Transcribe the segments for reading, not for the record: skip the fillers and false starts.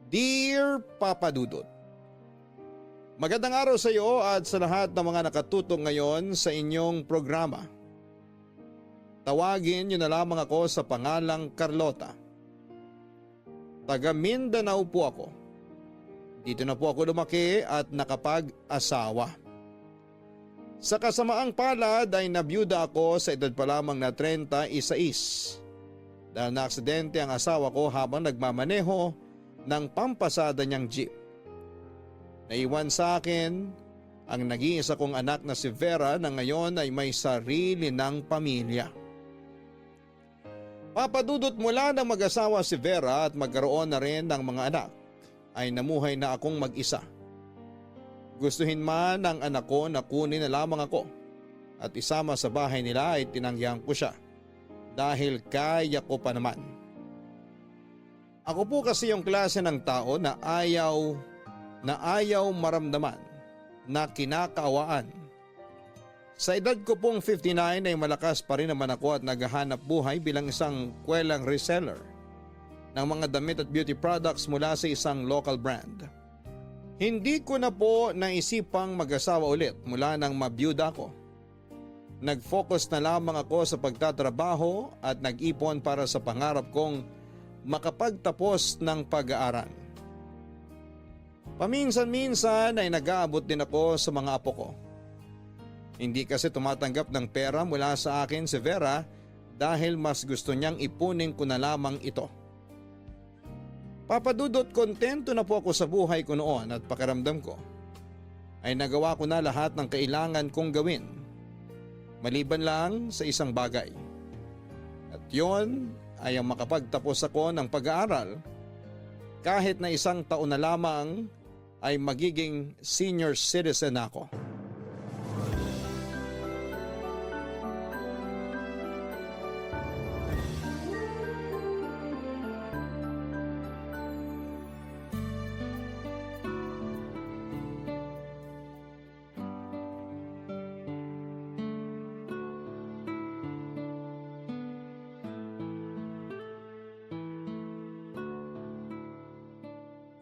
Dear Papa Dudut, magandang araw sa iyo at sa lahat ng mga nakatutok ngayon sa inyong programa. Tawagin niyo na lamang ako sa pangalang Carlota. Taga Mindanao po ako. Dito na po ako lumaki at nakapag-asawa. Sa kasamaang palad ay nabiyuda ako sa edad pa lamang na 36 dahil naaksidente ang asawa ko habang nagmamaneho ng pampasada niyang jeep. Naiwan sa akin ang nag-iisa kong anak na si Vera na ngayon ay may sarili ng pamilya. Papadudot mula ng mag-asawa si Vera at magkaroon na rin ng mga anak ay namuhay na akong mag-isa. Gustuhin man ng anak ko na kunin na lamang ako at isama sa bahay nila ay tinanggihan ko siya dahil kaya ko pa naman. Ako po kasi yung klase ng tao na ayaw maramdaman na kinakaawaan. Sa edad ko pong 59 ay malakas pa rin naman ako at naghahanap buhay bilang isang kwelang reseller ng mga damit at beauty products mula sa isang local brand. Hindi ko na po naisipang mag-asawa ulit mula nang mabiyuda ko. Nag-focus na lamang ako sa pagtatrabaho at nag-ipon para sa pangarap kong makapagtapos ng pag-aaral. Paminsan-minsan ay nag-aabot din ako sa mga apo ko. Hindi kasi tumatanggap ng pera mula sa akin si Vera dahil mas gusto niyang ipunin ko na lamang ito. Papadudot, kontento na po ako sa buhay ko noon at pakiramdam ko ay nagawa ko na lahat ng kailangan kong gawin. Maliban lang sa isang bagay. At yon ay ang makapagtapos ako ng pag-aaral kahit na isang taon na lamang ay magiging senior citizen ako.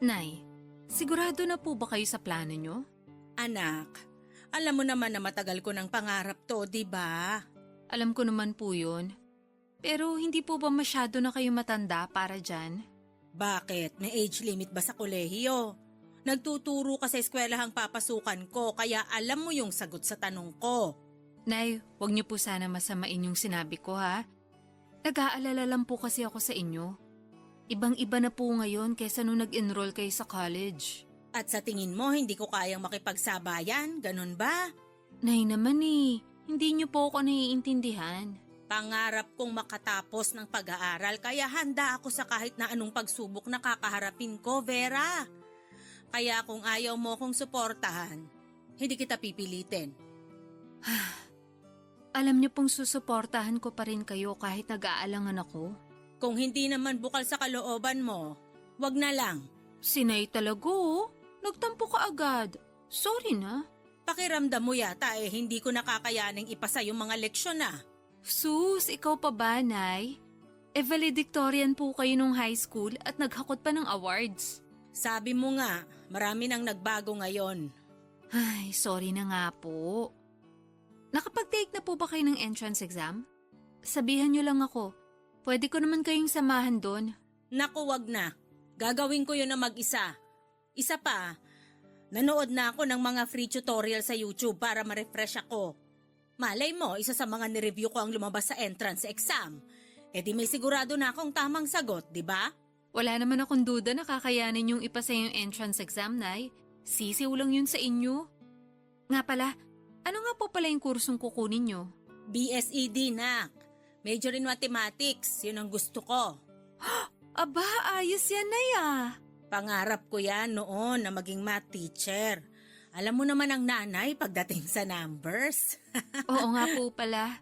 Nay, sigurado na po ba kayo sa plano nyo? Anak, alam mo naman na matagal ko ng pangarap to, di ba? Alam ko naman po yun. Pero hindi po ba masyado na kayo matanda para dyan? Bakit? May age limit ba sa kolehiyo? Nagtuturo ka sa eskwelahang papasukan ko kaya alam mo yung sagot sa tanong ko. Nay, wag niyo po sana masamain yung sinabi ko ha. Nag-aalala lang po kasi ako sa inyo. Ibang-iba na po ngayon kaysa nung nag-enroll kayo sa college. At sa tingin mo hindi ko kayang makipagsabayan, ganun ba? Nay naman hindi niyo po ako naiintindihan. Pangarap kong makatapos ng pag-aaral kaya handa ako sa kahit na anong pagsubok na kakaharapin ko, Vera. Kaya kung ayaw mo kong suportahan, hindi kita pipilitin. Alam niyo pong susuportahan ko pa rin kayo kahit nag-aalangan ako. Kung hindi naman bukal sa kalooban mo, wag na lang. Sinay talaga Nagtampo ka agad. Sorry na. Pakiramdam mo yata hindi ko nakakayaning ipasa yung mga leksyon na. Sus, ikaw pa ba, Nay? Valedictorian po kayo nung high school at naghakot pa ng awards. Sabi mo nga, marami nang nagbago ngayon. Ay, sorry na nga po. Nakapag-take na po ba kayo ng entrance exam? Sabihan niyo lang ako. Pwede ko naman kayong samahan doon. Naku, wag na. Gagawin ko yun na mag-isa. Isa pa, nanood na ako ng mga free tutorial sa YouTube para ma-refresh ako. Malay mo, isa sa mga nireview ko ang lumabas sa entrance exam. Di may sigurado na akong tamang sagot, di ba? Wala naman akong duda na kakayanin yung ipasa yung entrance exam, Nay. Sisiw lang yun sa inyo. Nga pala, ano nga po pala yung kursong kukunin nyo? BSED, nak. Major in Mathematics, yun ang gusto ko. Aba, ayos yan, Nay Pangarap ko yan noon na maging math teacher. Alam mo naman ang nanay pagdating sa numbers. Oo nga po pala.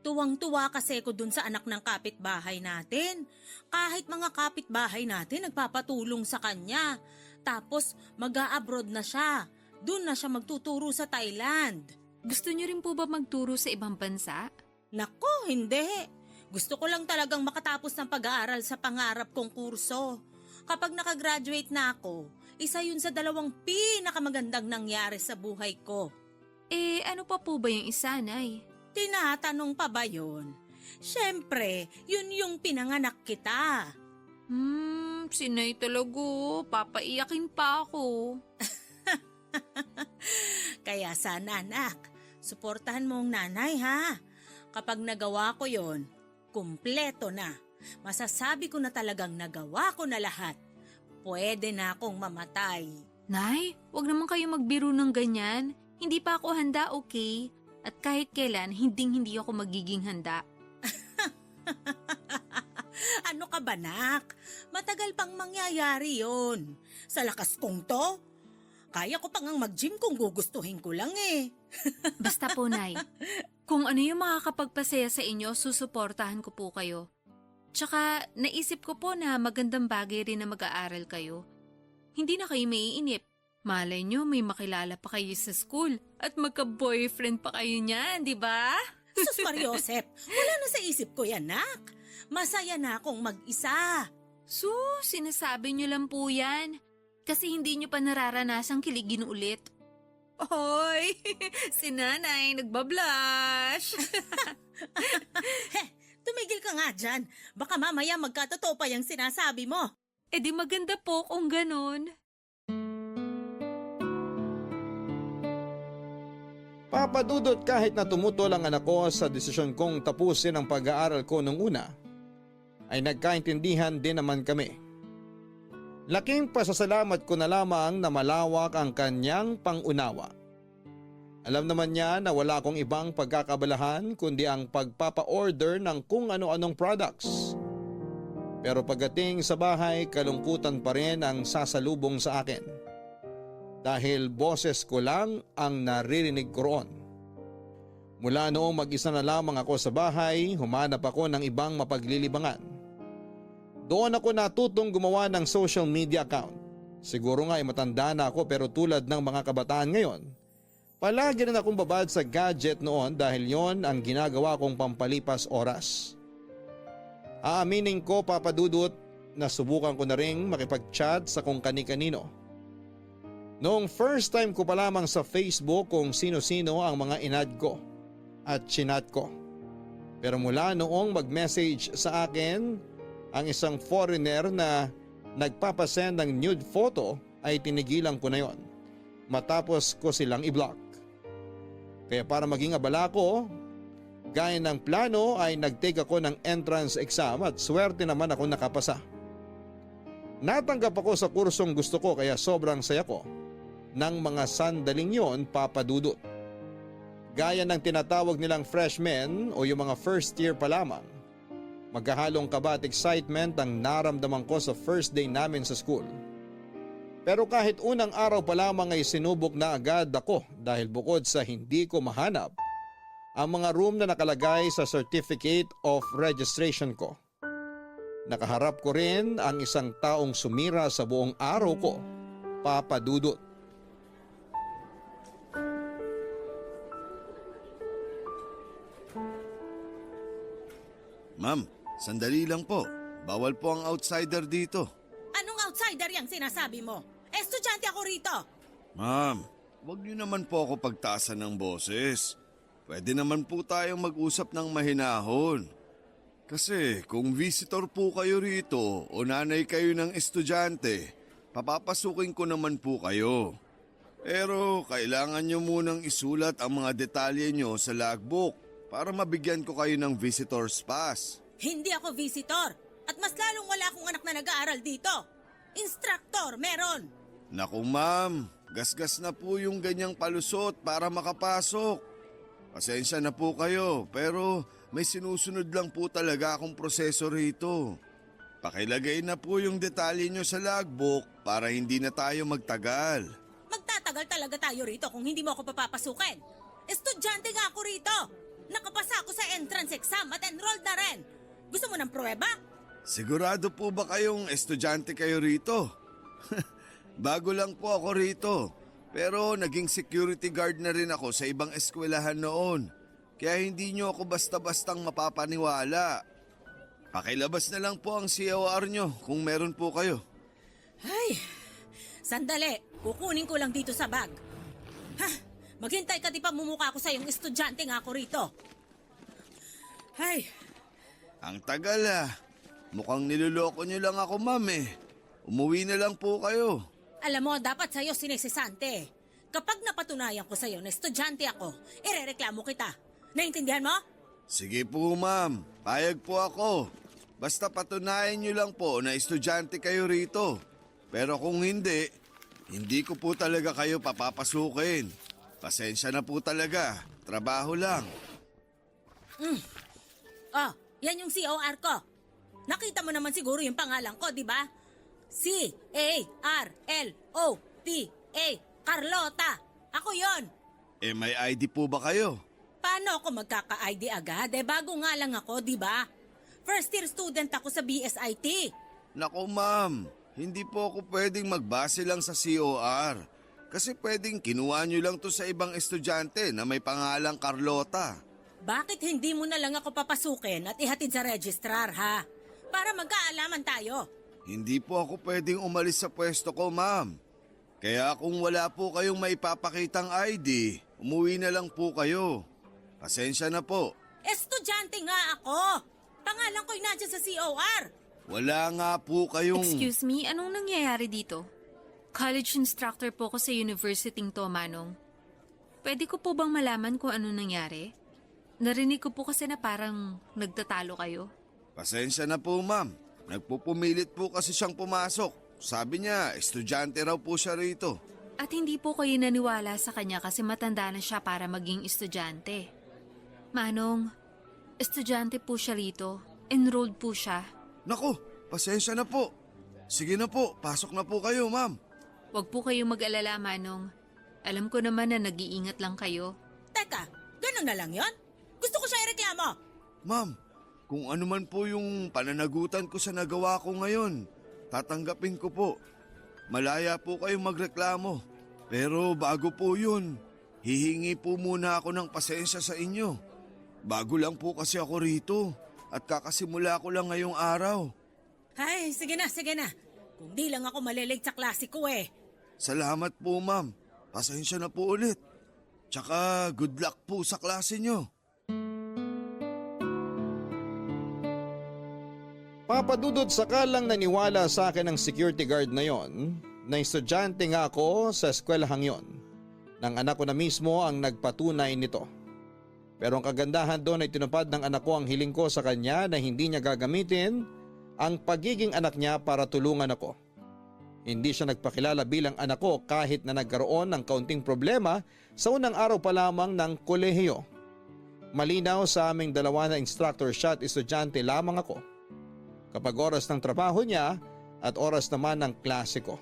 Tuwang-tuwa kasi ko dun sa anak ng kapitbahay natin. Kahit mga kapitbahay natin nagpapatulong sa kanya. Tapos mag-a-abroad na siya. Doon na siya magtuturo sa Thailand. Gusto niyo rin po ba magturo sa ibang bansa? Nako, hindi. Gusto ko lang talagang makatapos ng pag-aaral sa pangarap kong kurso. Kapag nakagraduate na ako, isa yun sa 2 pinakamagandang nangyari sa buhay ko. Ano pa po ba yung isa, Nay? Tinatanong pa ba yun? Siyempre, yun yung pinanganak kita. Si Nay talaga. Papaiyakin pa ako. Kaya sana anak, suportahan mo ang nanay ha. Kapag nagawa ko yon, kumpleto na. Masasabi ko na talagang nagawa ko na lahat. Pwede na akong mamatay. Nay, wag naman kayo magbiro ng ganyan. Hindi pa ako handa, okay? At kahit kailan, hindi ako magiging handa. Ano ka ba, nak? Matagal pang mangyayari yon. Sa lakas kong to, kaya ko pang mag-gym kung gugustuhin ko lang eh. Basta po, Nay. Kung ano yung makakapagpasaya sa inyo, susuportahan ko po kayo. Tsaka, naisip ko po na magandang bagay rin na mag-aaral kayo. Hindi na kayo maiinip. Malay nyo, may makilala pa kayo sa school at magka-boyfriend pa kayo niyan, di ba? Sus Mariosep, wala na sa isip ko yan, nak. Masaya na akong mag-isa. Sinasabi nyo lang po yan. Kasi hindi nyo pa nararanasang kiligin ulit. Hoy, si Nanay nagbablush. Tumigil ka nga dyan. Baka mamaya magkatotoo pa yung sinasabi mo. Di maganda po kung ganon. Papadudot kahit na tumutulang anak ko sa desisyon kong tapusin ang pag-aaral ko nung una, ay nagkaintindihan din naman kami. Laking pasasalamat ko na lamang na malawak ang kanyang pangunawa. Alam naman niya na wala akong ibang pagkakabalahan kundi ang pagpapa-order ng kung ano-anong products. Pero pagdating sa bahay, kalungkutan pa rin ang sasalubong sa akin. Dahil boses ko lang ang naririnig ko roon. Mula noong mag-isa na lamang ako sa bahay, humanap ako ng ibang mapaglilibangan. Doon ako natutong gumawa ng social media account. Siguro nga ay matanda na ako pero tulad ng mga kabataan ngayon, palagi rin akong babad sa gadget noon dahil yon ang ginagawa kong pampalipas oras. Aaminin ko, Papadudot, na subukan ko na ring makipag-chat sa kung kani-kanino. Noong first time ko pa lamang sa Facebook kung sino-sino ang mga inad ko at chinat ko. Pero mula noong mag-message sa akin ang isang foreigner na nagpapasend ng nude photo ay tinigilan ko na yon matapos ko silang i-block. Kaya para maging abala ko, gaya ng plano ay nag-take ako ng entrance exam at swerte naman ako nakapasa. Natanggap ako sa kursong gusto ko kaya sobrang saya ko ng mga sandaling yon, Papadudot. Gaya ng tinatawag nilang freshmen o yung mga first year pa lamang, magkahalong kaba at excitement ang naramdaman ko sa first day namin sa school. Pero kahit unang araw pa lamang ay sinubok na agad ako dahil bukod sa hindi ko mahanap ang mga room na nakalagay sa certificate of registration ko, nakaharap ko rin ang isang taong sumira sa buong araw ko, Papadudot. Ma'am, sandali lang po. Bawal po ang outsider dito. Anong outsider yung sinasabi mo? Estudyante ako rito. Ma'am, wag niyo naman po ako pagtaasan ng boses. Pwede naman po tayong mag-usap ng mahinahon. Kasi kung visitor po kayo rito o nanay kayo ng estudyante, papapasukin ko naman po kayo. Pero kailangan niyo munang isulat ang mga detalye niyo sa logbook para mabigyan ko kayo ng visitor's pass. Hindi ako visitor. At mas lalong wala akong anak na nag-aaral dito. Instructor, meron. Naku ma'am, gasgas na po yung ganyang palusot para makapasok. Pasensya na po kayo, pero may sinusunod lang po talaga akong proseso rito. Pakilagay na po yung detalye nyo sa logbook para hindi na tayo magtagal. Magtatagal talaga tayo rito kung hindi mo ako papapasukin. Estudyante nga ako rito. Nakapasa ako sa entrance exam at enrolled na rin. Gusto mo ng pruweba? Sigurado po ba kayong estudyante kayo rito? Bago lang po ako rito, pero naging security guard na rin ako sa ibang eskwelahan noon. Kaya hindi nyo ako basta-bastang mapapaniwala. Pakilabas na lang po ang COR nyo kung meron po kayo. Ay, sandali. Kukunin ko lang dito sa bag. Ha, maghintay ka di pa mumukha ko sa yung estudyante nga ako rito. Ay, Ang tagal Mukhang niloloko niyo lang ako, ma'am eh. Umuwi na lang po kayo. alam mo, dapat sa'yo sinisisante. Kapag napatunayan ko sa'yo na estudyante ako, irereklamo kita. Naintindihan mo? Sige po, ma'am. Payag po ako. Basta patunayan niyo lang po na estudyante kayo rito. Pero kung hindi, hindi ko po talaga kayo papapasukin. Pasensya na po talaga. Trabaho lang. Oh, yan yung COR ko. Nakita mo naman siguro yung pangalan ko, di ba? C-A-R-L-O-T-A. Carlota. Ako yon. May ID po ba kayo? Paano ako magkaka-ID agad? Bago nga lang ako, di ba? First year student ako sa BSIT. Nako, ma'am. Hindi po ako pwedeng magbase lang sa COR. Kasi pwedeng kinuha niyo lang to sa ibang estudyante na may pangalang Carlota. Bakit hindi mo na lang ako papasukin at ihatid sa registrar, ha? Para magkaalaman tayo. Hindi po ako pwedeng umalis sa pwesto ko, ma'am. Kaya kung wala po kayong maipapakitang ID, umuwi na lang po kayo. Pasensya na po. Estudyante nga ako. Pangalan ko'y nandiyan sa COR. Wala nga po kayong... Excuse me, anong nangyayari dito? College instructor po ko sa university to, Manong. Pwede ko po bang malaman kung ano nangyari? Narinig ko po kasi na parang nagtatalo kayo. Pasensya na po, ma'am. Nagpupumilit po kasi siyang pumasok. Sabi niya, estudyante raw po siya rito. At hindi po kayo naniwala sa kanya kasi matanda na siya para maging estudyante. Manong, estudyante po siya rito. Enrolled po siya. Nako, pasensya na po. Sige na po, pasok na po kayo, ma'am. Huwag po kayong mag-alala, Manong. Alam ko naman na nag-iingat lang kayo. Teka, ganun na lang yon? Gusto ko siya ireklamo. Ma'am, kung ano man po yung pananagutan ko sa nagawa ko ngayon, tatanggapin ko po. Malaya po kayong magreklamo. Pero bago po yun, hihingi po muna ako ng pasensya sa inyo. Bago lang po kasi ako rito at kakasimula ko lang ngayong araw. Ay, sige na, sige na. Kung di lang ako malilate sa klase ko eh. Salamat po, ma'am. Pasensya na po ulit. Tsaka good luck po sa klase nyo. Papadudot sakalang naniwala sa akin ang security guard na yon na estudyante nga ako sa eskwelahang yon. Nang anak ko na mismo ang nagpatunay nito. Pero ang kagandahan doon ay tinupad ng anak ko ang hiling ko sa kanya na hindi niya gagamitin ang pagiging anak niya para tulungan ako. Hindi siya nagpakilala bilang anak ko kahit na nagkaroon ng kaunting problema sa unang araw pa lamang ng kolehiyo. Malinaw sa aming dalawa na instructor siya at estudyante lamang ako. Kapag oras ng trabaho niya at oras naman ng klase ko.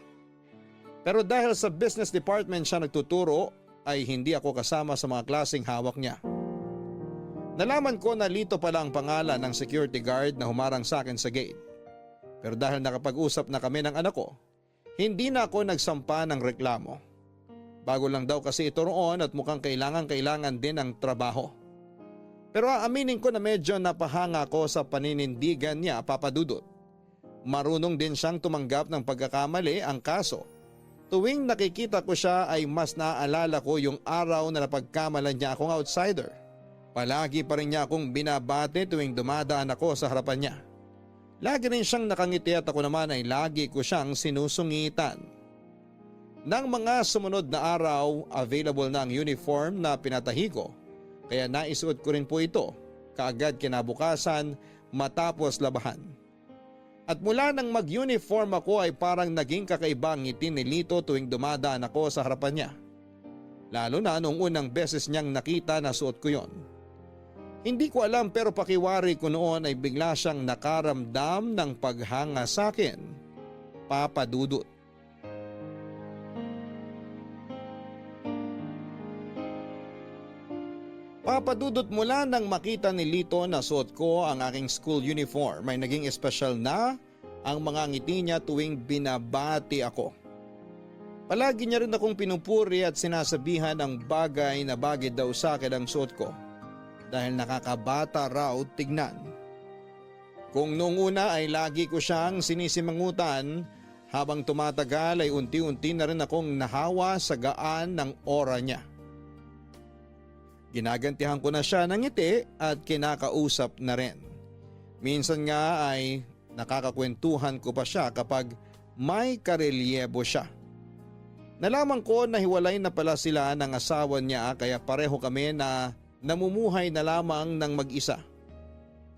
Pero dahil sa business department siya nagtuturo ay hindi ako kasama sa mga klaseng hawak niya. Nalaman ko na Lito pala ang pangalan ng security guard na humarang sa akin sa gate. Pero dahil nakapag-usap na kami ng anak ko, hindi na ako nagsampa ng reklamo. Bago lang daw kasi ito roon at mukhang kailangan din ng trabaho. Pero aaminin ko na medyo napahanga ko sa paninindigan niya, Papadudot. Marunong din siyang tumanggap ng pagkakamali. Ang kaso, tuwing nakikita ko siya ay mas naaalala ko yung araw na napagkamalan niya akong outsider. Palagi pa rin niya akong binabate tuwing dumadaan ako sa harapan niya. Lagi rin siyang nakangiti at ako naman ay lagi ko siyang sinusungitan. Nang mga sumunod na araw, available na ang uniform na pinatahi ko. Kaya naisuot ko rin po ito kaagad kinabukasan matapos labahan. At mula nang mag-uniform ako ay parang naging kakaiba ang ngiti ni Lito tuwing dumadaan ako sa harapan niya. Lalo na nung unang beses niyang nakita na suot ko yon. Hindi ko alam pero pakiwari ko noon ay bigla siyang nakaramdam ng paghanga sa akin, Papadudot. Papadudot mula nang makita ni Lito na suot ko ang aking school uniform ay naging espesyal na ang mga ngiti niya tuwing binabati ako. Palagi niya rin akong pinupuri at sinasabihan ng bagay na bagay daw sa akin ang suot ko dahil nakakabata raw tignan. Kung noong una ay lagi ko siyang sinisimangutan, Habang tumatagal ay unti-unti na rin akong nahawa sa gaan ng aura niya. Ginagantihan ko na siya ng ngiti at kinakausap na rin. Minsan nga ay nakakakwentuhan ko pa siya kapag may karelyebo siya. Nalaman ko na hiwalay na pala sila ng asawa niya kaya pareho kami na namumuhay na lamang ng mag-isa.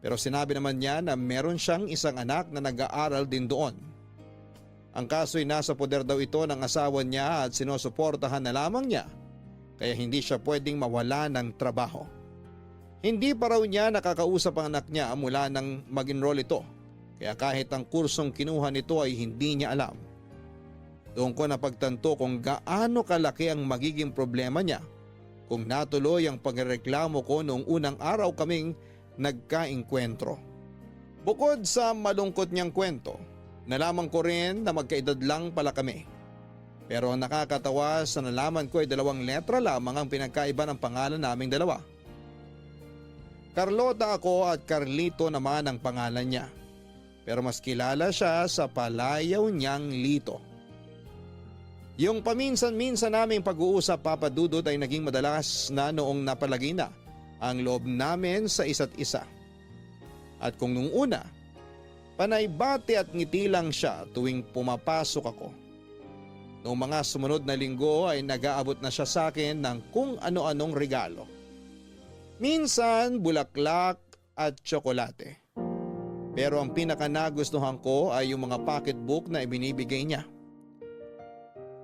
Pero sinabi naman niya na meron siyang isang anak na nag-aaral din doon. Ang kaso ay nasa poder daw ito ng asawa niya at sinusuportahan na lamang niya kaya hindi siya pwedeng mawala ng trabaho. Hindi pa raw niya nakakausap ang anak niya mula nang mag-enroll ito kaya kahit ang kursong kinuha nito ay hindi niya alam. Doon ko napagtanto kung gaano kalaki ang magiging problema niya kung natuloy ang pagreklamo ko noong unang araw kaming nagkaengkwentro. Bukod sa malungkot niyang kwento, nalaman ko rin na magkaedad lang pala kami. Pero nakakatawa sa nalaman ko ay 2 letra lamang ang pinagkaiba ng pangalan naming dalawa. Carlota ako at Carlito naman ang pangalan niya. Pero mas kilala siya sa palayaw niyang Lito. Yung paminsan-minsan naming pag-uusap, Papa Dudut, ay naging madalas na noong napalagi na ang loob namin sa isa't isa. At kung nung una, panay bati at ngiti lang siya tuwing pumapasok ako. Noong mga sumunod na linggo ay nag-aabot na siya sa akin ng kung ano-anong regalo. Minsan bulaklak at tsokolate. Pero ang pinaka nagustuhan ko ay yung mga pocketbook na ibinibigay niya.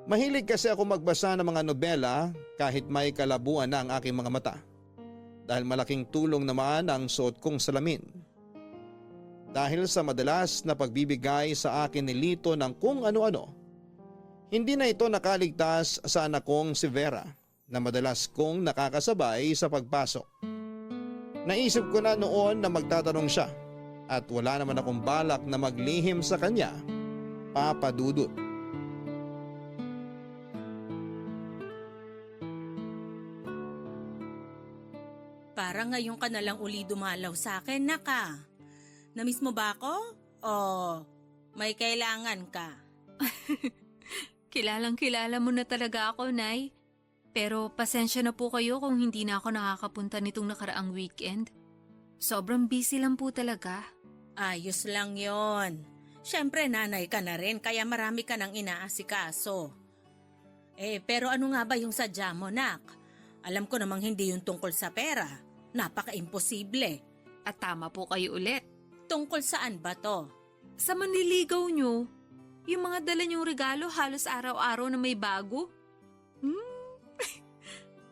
Mahilig kasi ako magbasa ng mga nobela kahit may kalabuan na ang aking mga mata. Dahil malaking tulong naman ang suot kong salamin. Dahil sa madalas na pagbibigay sa akin ni Lito ng kung ano-ano, hindi na ito nakaligtas sa anak kong si Vera na madalas kong nakakasabay sa pagpasok. Naisip ko na noon na magtatanong siya at wala naman akong balak na maglihim sa kanya, Papa Dudut. Para ngayon ka na lang uli dumalaw sa akin, naka. Namiss mo ba ako? O may kailangan ka? Kilalang-kilala mo na talaga ako, Nay. Pero pasensya na po kayo kung hindi na ako nakakapunta nitong nakaraang weekend. Sobrang busy lang po talaga. Ayos lang yon. Siyempre nanay ka na rin kaya marami ka nang inaasikaso. Pero ano nga ba yung sadya mo, nak? Alam ko namang hindi yung tungkol sa pera. Napaka-imposible. At tama po kayo ulit. Tungkol saan ba to? Sa manliligaw nyo, yung mga dala nyong regalo halos araw-araw na may bago.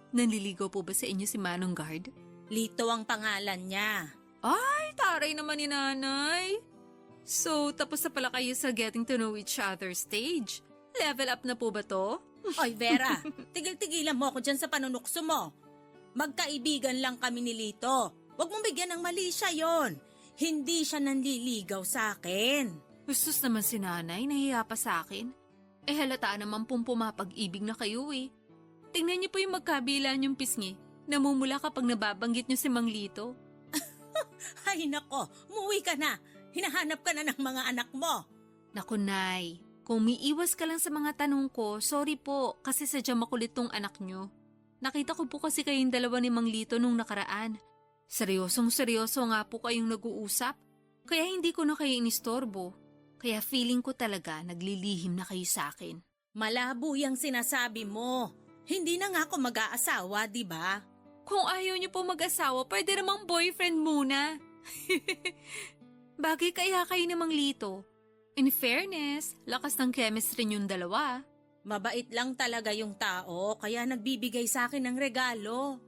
Nanliligaw po ba sa inyo si Manong Guard? Lito ang pangalan niya. Ay, taray naman ni Nanay. So, tapos na pala kayo sa getting to know each other stage. Level up na po ba to? Oy Vera, tigil-tigilan mo ako dyan sa panunukso mo. Magkaibigan lang kami ni Lito. Huwag mong bigyan ng mali siya yon. Hindi siya nanliligaw sa akin. Gustos naman si Nanay, nahiya pa sa akin. Halata naman pong pumapag-ibig na kayo eh. Tingnan niyo po yung magkabila niyong pisngi. Namumula kapag nababanggit niyo si Mang Lito. Ay nako, umuwi ka na. Hinahanap ka na ng mga anak mo. Naku, Nay. Kung miiwas ka lang sa mga tanong ko, sorry po kasi sadyang makulit tong anak niyo. Nakita ko po kasi kayong dalawa ni Mang Lito nung nakaraan. Seryosong-seryoso nga po kayong nag-uusap. Kaya hindi ko na kayo inistorbo. Kaya feeling ko talaga naglilihim na kayo sa akin. Malabo yung sinasabi mo. Hindi na nga ako mag-aasawa, di ba? Kung ayaw niyo po mag-asawa, pwede namang boyfriend muna. Bagay kaya kayo ni Mang Lito. In fairness, lakas ng chemistry niyong dalawa. Mabait lang talaga yung tao, kaya nagbibigay sa akin ng regalo.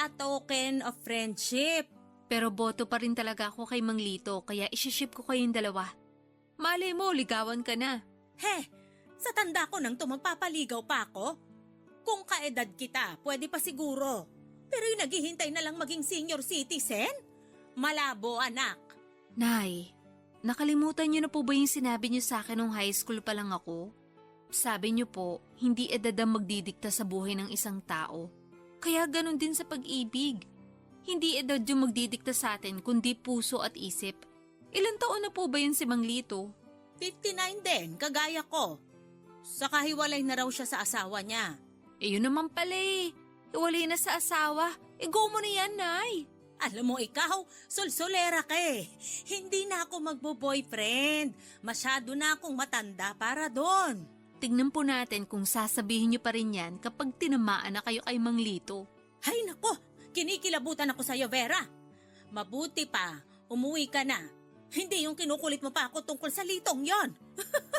A token of friendship. Pero boto pa rin talaga ako kay Mang Lito, kaya isiship ko kayong dalawa. Malay mo, ligawan ka na. Sa tanda ko nang to magpapaligaw pa ako? Kung kaedad kita, pwede pa siguro. Pero yung naghihintay na lang maging senior citizen? Malabo, anak. Nay, nakalimutan niyo na po ba yung sinabi niyo sa akin nung high school pa lang ako? Sabi niyo po, hindi edad ang magdidikta sa buhay ng isang tao. Kaya ganun din sa pag-ibig. Hindi edad yung magdidikta sa atin kundi puso at isip. Ilang taon na po ba yun si Mang Lito? 59 din, kagaya ko. Saka hiwalay na raw siya sa asawa niya. Yun naman pala eh. Iwalay na sa asawa. Go mo na yan, Nay. Alam mo ikaw, solsolera ka eh. Hindi na ako magbo-boyfriend. Masyado na akong matanda para doon. Tignan po natin kung sasabihin niyo pa rin yan kapag tinamaan na kayo kay Mang Lito. Hay nako, kinikilabutan ako sa'yo, Vera. Mabuti pa, umuwi ka na. Hindi yung kinukulit mo pa ako tungkol sa litong yon.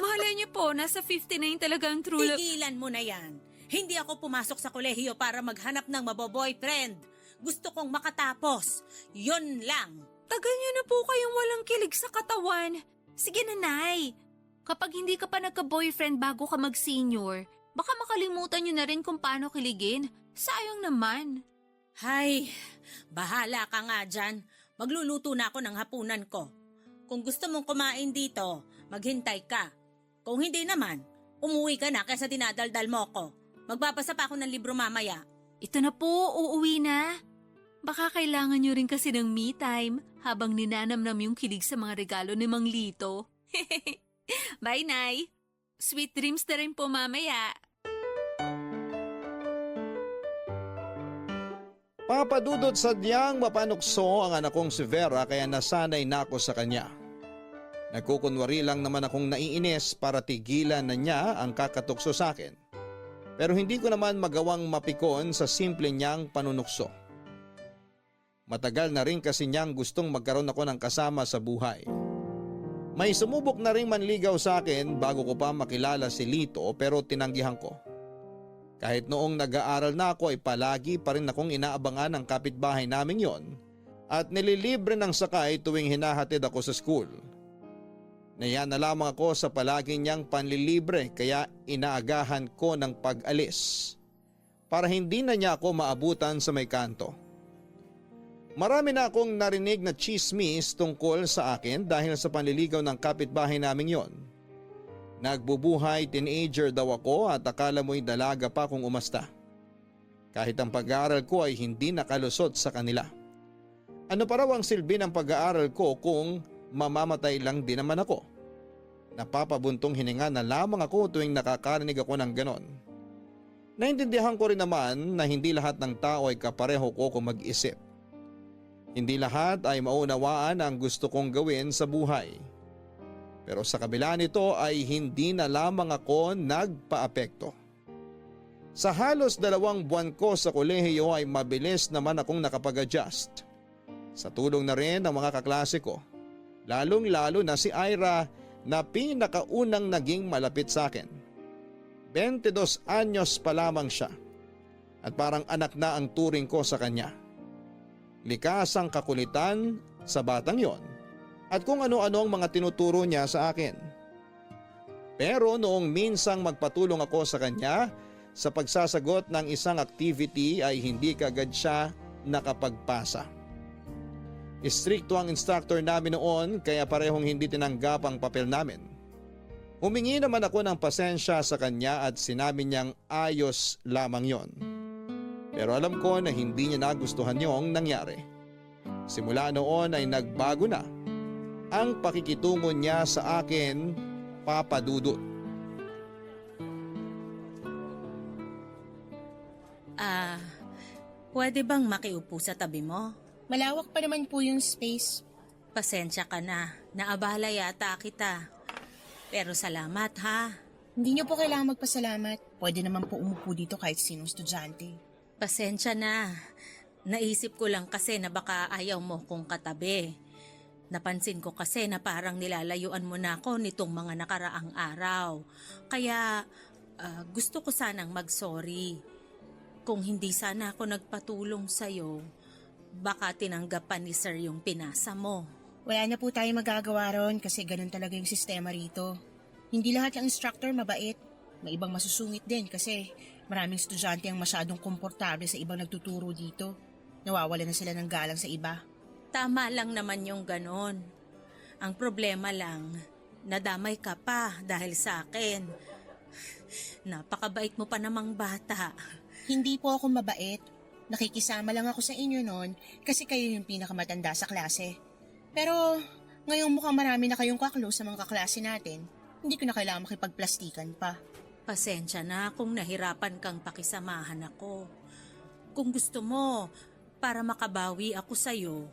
Mahalay niyo po, nasa 59 talaga ang true love. Tigilan mo na yan. Hindi ako pumasok sa kolehiyo para maghanap ng maboboyfriend. Gusto kong makatapos. Yun lang. Tagal niyo na po kayong walang kilig sa katawan. Sige na, Nay. Kapag hindi ka pa nagka-boyfriend bago ka mag-senior, baka makalimutan niyo na rin kung paano kiligin. Sayang naman. Hay, bahala ka nga dyan. Magluluto na ako ng hapunan ko. Kung gusto mong kumain dito, maghintay ka. Kung hindi naman, umuwi ka na kaysa dinadaldal mo ko. Magbabasa pa ako ng libro mamaya. Ito na po, uuwi na. Baka kailangan niyo rin kasi ng me time habang ninanamnam yung kilig sa mga regalo ni Mang Lito. Bye, Nay. Sweet dreams na rin po mamaya. Papadudot sadyang mapanukso ang anak kong si Vera kaya nasanay na ako sa kanya. Nagkukunwari lang naman akong naiinis para tigilan na niya ang kakatukso sa akin. Pero hindi ko naman magawang mapikon sa simple niyang panunukso. Matagal na rin kasi niyang gustong magkaroon ako ng kasama sa buhay. May sumubok na rin manligaw sa akin bago ko pa makilala si Lito pero tinanggihan ko. Kahit noong nag-aaral na ako ay palagi pa rin akong inaabangan ng kapitbahay naming yon at nililibre ng sakay tuwing hinahatid ako sa school. Naya na lamang ako sa palagi niyang panlilibre kaya inaagahan ko ng pag-alis para hindi na niya ako maabutan sa may kanto. Marami na akong narinig na chismis tungkol sa akin dahil sa panliligaw ng kapitbahay naming yon. Nagbubuhay teenager daw ako at akala mo'y dalaga pa kung umasta. Kahit ang pag-aaral ko ay hindi nakalusot sa kanila. Ano pa raw ang silbi ng pag-aaral ko kung mamamatay lang din naman ako? Napapabuntong hininga na lamang ako tuwing nakakarinig ako ng ganon. Naintindihan ko rin naman na hindi lahat ng tao ay kapareho ko kung mag-isip. Hindi lahat ay maunawaan ang gusto kong gawin sa buhay. Pero sa kabila nito ay hindi na lamang ako nagpa-apekto. Sa halos 2 buwan ko sa kolehiyo ay mabilis naman akong nakapag-adjust. Sa tulong na rin ng mga kaklase ko, lalong-lalo na si Ira na pinakaunang naging malapit sa akin. 22 anyos pa lamang siya at parang anak na ang turing ko sa kanya. Likas ang kakulitan sa batang yon at kung ano-ano ang mga tinuturo niya sa akin. Pero noong minsang magpatulong ako sa kanya sa pagsasagot ng isang activity ay hindi kaagad siya nakapagpasa. Istrikto ang instructor namin noon kaya parehong hindi tinanggap ang papel namin. Humingi naman ako ng pasensya sa kanya at sinabi niyang ayos lamang yon. Pero alam ko na hindi niya nagustuhan yung nangyari. Simula noon ay nagbago na ang pakikitungo niya sa akin, Papa Dudut. Pwede bang makiupo sa tabi mo? Malawak pa naman po yung space. Pasensya ka na, naabala yata kita. Pero salamat ha. Hindi niyo po kailangan magpasalamat. Pwede naman po umupo dito kahit sinong estudyante. Pasensya na. Naisip ko lang kasi na baka ayaw mo kong katabi. Napansin ko kasi na parang nilalayuan mo na ako nitong mga nakaraang araw. Kaya gusto ko sanang mag-sorry. Kung hindi sana ako nagpatulong sa'yo, baka tinanggapan ni Sir yung pinasa mo. Wala na po tayo magagawa ron kasi ganun talaga yung sistema rito. Hindi lahat ng instructor mabait. May ibang masusungit din kasi maraming estudyante ang masyadong komportable sa ibang nagtuturo dito. Nawawala na sila ng galang sa iba. Tama lang naman yung ganon. Ang problema lang, nadamay ka pa dahil sa akin. Napakabait mo pa namang bata. Hindi po ako mabait. Nakikisama lang ako sa inyo noon kasi kayo yung pinakamatanda sa klase. Pero Ngayong mukhang marami na kayong kaklose sa mga kaklase natin, hindi ko na kailangan makipagplastikan pa. Pasensya na kung nahirapan kang pakisamahan ako. Kung gusto mo, para makabawi ako sa'yo,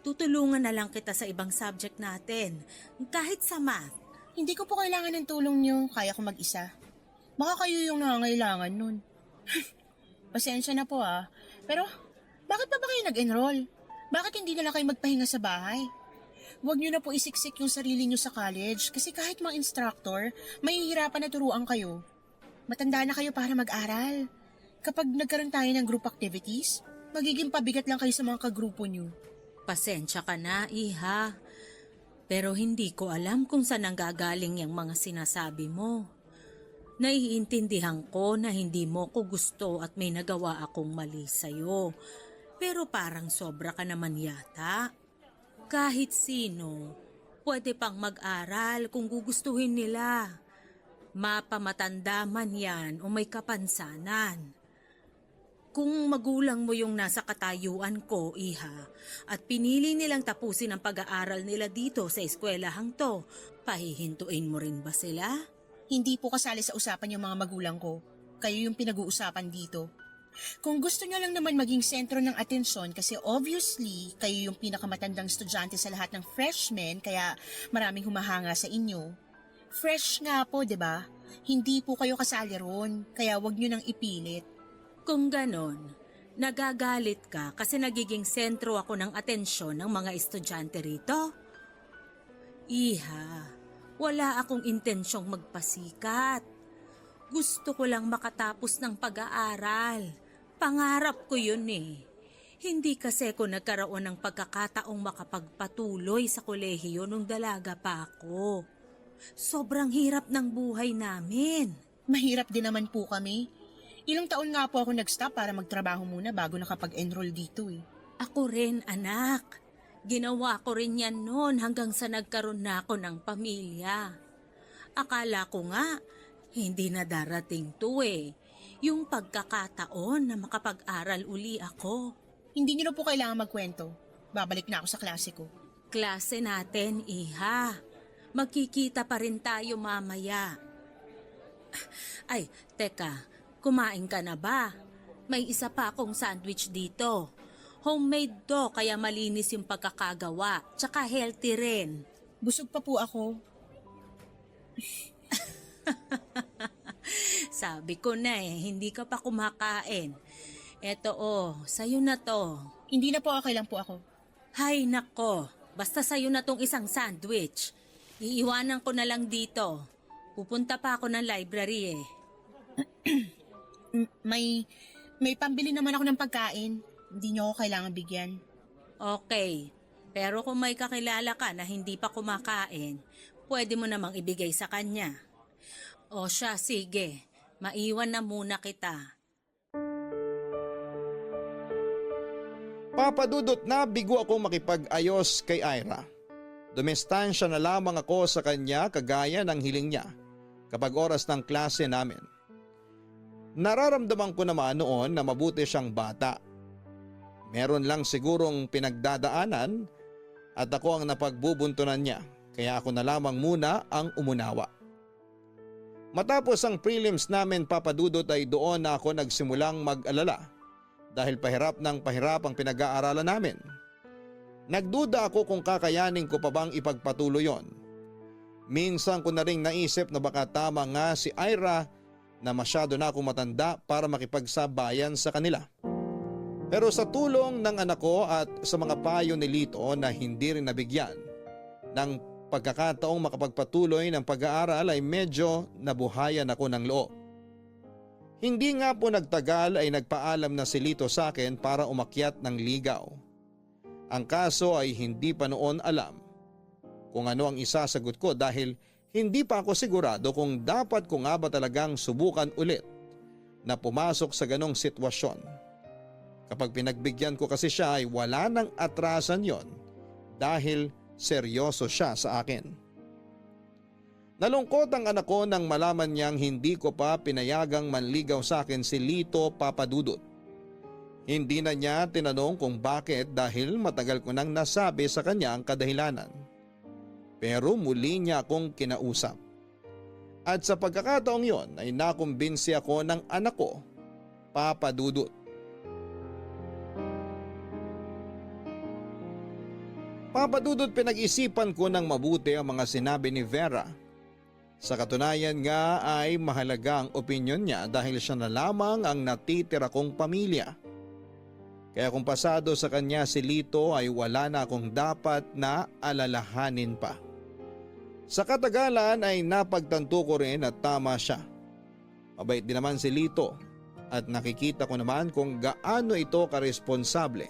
tutulungan na lang kita sa ibang subject natin, kahit sa math. Hindi ko po kailangan ng tulong niyo, kaya ko mag-isa. Baka kayo yung nangangailangan nun. Pasensya na po Pero, bakit pa ba kayo nag-enroll? Bakit hindi na lang kayo magpahinga sa bahay? Huwag niyo na po isiksik yung sarili niyo sa college kasi kahit mga instructor, mahihirapan na turuan kayo. Matanda na kayo para mag-aral. Kapag nagkaroon tayo ng group activities, magiging pabigat lang kayo sa mga kagrupo niyo. Pasensya ka na, Iha. Pero hindi ko alam kung saan nanggagaling yung mga sinasabi mo. Naiintindihan ko na hindi mo ko gusto at may nagawa akong mali sa'yo. Pero parang sobra ka naman yata. Kahit sino, pwede pang mag-aral kung gugustuhin nila. Mapamatanda man yan o may kapansanan. Kung magulang mo yung nasa katayuan ko, Iha, at pinili nilang tapusin ang pag-aaral nila dito sa eskwelahang to, pahihintuin mo rin ba sila? Hindi po kasali sa usapan yung mga magulang ko. Kayo yung pinag-uusapan dito. Kung gusto niyo lang naman maging sentro ng atensyon kasi obviously kayo yung pinakamatandang estudyante sa lahat ng freshmen kaya maraming humahanga sa inyo. Fresh nga po, 'di ba? Hindi po kayo kasali ron, kaya wag niyo nang ipilit. Kung ganon, nagagalit ka kasi nagiging sentro ako ng atensyon ng mga estudyante rito? Iha, wala akong intensyong magpasikat. Gusto ko lang makatapos ng pag-aaral. Pangarap ko yun eh. Hindi kasi ko nagkaroon ng pagkakataong makapagpatuloy sa kolehiyo nung dalaga pa ako. Sobrang hirap ng buhay namin. Mahirap din naman po kami. Ilang taon nga po ako nag-stop para magtrabaho muna bago nakapag-enroll dito eh. Ako rin, anak. Ginawa ko rin yan noon hanggang sa nagkaroon na ako ng pamilya. Akala ko nga, hindi na darating to eh. Yung pagkakataon na makapag-aral uli ako. Hindi niyo na po kailangan magkwento. Babalik na ako sa klase ko. Klase natin, Iha. Magkikita pa rin tayo mamaya. Ay, teka, kumain ka na ba? May isa pa akong sandwich dito. Homemade to, kaya malinis yung pagkakagawa. Tsaka healthy rin. Busog pa po ako. Sabi ko na hindi ka pa kumakain. Eto sa'yo na to. Hindi na po, okay lang po ako. Hay nako, basta sa'yo na tong isang sandwich. Iiwanan ko na lang dito. Pupunta pa ako ng library eh. May pambili naman ako ng pagkain. Hindi niyo ako kailangan bigyan. Okay, pero kung may kakilala ka na hindi pa kumakain, pwede mo namang ibigay sa kanya. O siya, sige. Maiwan na muna kita. Papadudot na bigo ako makipag-ayos kay Ira. Dumestansya na lamang ako sa kanya kagaya ng hiling niya kapag oras ng klase namin. Nararamdaman ko naman noon na mabuti siyang bata. Meron lang sigurong pinagdadaanan at ako ang napagbubuntunan niya kaya ako na lamang muna ang umunawa. Matapos ang prelims namin, Papadudot, ay doon na ako nagsimulang mag-alala dahil pahirap ng pahirap ang pinag-aaralan namin. Nagduda ako kung kakayanin ko pa bang ipagpatuloy yon. Minsan ko na ring naisip na baka tama nga si Ira na masyado na akong matanda para makipagsabayan sa kanila. Pero sa tulong ng anak ko at sa mga payo ni Lito na hindi rin nabigyan ng pagkakataong makapagpatuloy ng pag-aaral ay medyo nabuhayan ako ng loob. Hindi nga po nagtagal ay nagpaalam na si Lito sa akin para umakyat ng ligaw. Ang kaso ay hindi pa noon alam kung ano ang isasagot ko dahil hindi pa ako sigurado kung dapat ko nga ba talagang subukan ulit na pumasok sa ganong sitwasyon. Kapag pinagbigyan ko kasi siya ay wala nang atrasan yon dahil seryoso siya sa akin. Nalungkot ang anak ko nang malaman niyang hindi ko pa pinayagang manligaw sa akin si Lito, Papadudot. Hindi na niya tinanong kung bakit dahil matagal ko nang nasabi sa kanya ang kadahilanan. pero muli niya akong kinausap. At sa pagkakataong yon ay nakumbinsi ako ng anak ko, Papa Dudut. Papa Dudut, pinag-isipan ko ng mabuti ang mga sinabi ni Vera. Sa katunayan nga ay mahalaga ang opinyon niya dahil siya na lamang ang natitira kong pamilya. Kaya kung pasado sa kanya si Lito ay wala na akong dapat na alalahanin pa. Sa katagalan ay napagtanto ko rin at tama siya. Mabait din naman si Lito at nakikita ko naman kung gaano ito karesponsable.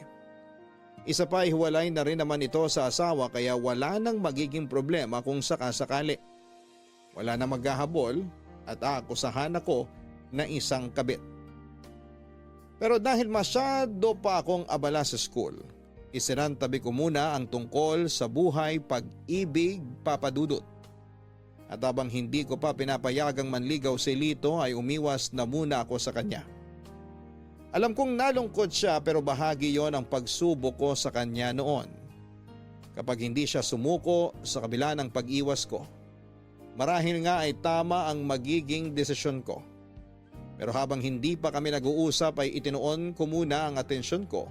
Isa pa, hiwalay na rin naman ito sa asawa kaya wala nang magiging problema kung sakasakali. Wala na maghahabol at aakusahan ako na isang kabit. Pero dahil masyado pa akong abala sa school, isinantabi ko muna ang tungkol sa buhay pag-ibig, Papa Dudut. At habang hindi ko pa pinapayagang manligaw si Lito ay umiwas na muna ako sa kanya. Alam kong nalungkot siya pero bahagi yon ang pagsubok ko sa kanya noon. Kapag hindi siya sumuko sa kabila ng pag-iwas ko, marahil nga ay tama ang magiging desisyon ko. Pero habang hindi pa kami nag-uusap ay itinuon ko muna ang atensyon ko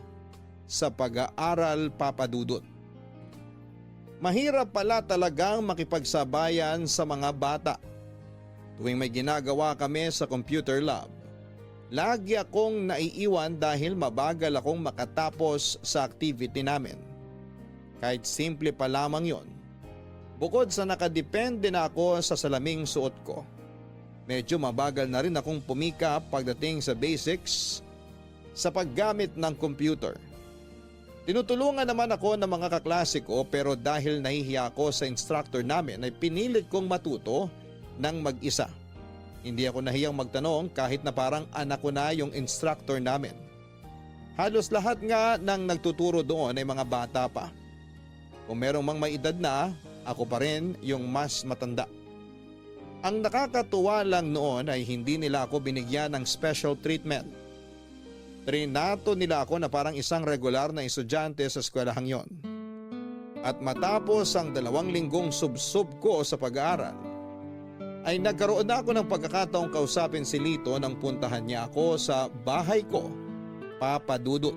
sa pag-aaral, Papa Dudut. Mahirap pala talagang makipagsabayan sa mga bata. Tuwing may ginagawa kami sa computer lab, lagi akong naiiwan dahil mabagal akong makatapos sa activity namin. Kahit simple pa lamang yon. Bukod sa nakadepende na ako sa salaming suot ko, medyo mabagal na rin akong pumika pagdating sa basics sa paggamit ng computer. Tinutulungan naman ako ng mga kaklase ko pero dahil nahihiya ako sa instructor namin ay pinilit kong matuto ng mag-isa. Hindi ako nahiyang magtanong kahit na parang anak ko na yung instructor namin. Halos lahat nga ng nagtuturo doon ay mga bata pa. Kung merong mang may edad na, ako pa rin yung mas matanda. Ang nakakatuwa lang noon ay hindi nila ako binigyan ng special treatment. Trinato nila ako na parang isang regular na estudyante sa eskwelahang yon. At matapos ang 2 linggong subsub ko sa pag-aaral, ay nagkaroon na ako ng pagkakataong kausapin si Lito nang puntahan niya ako sa bahay ko, Papa Dudut.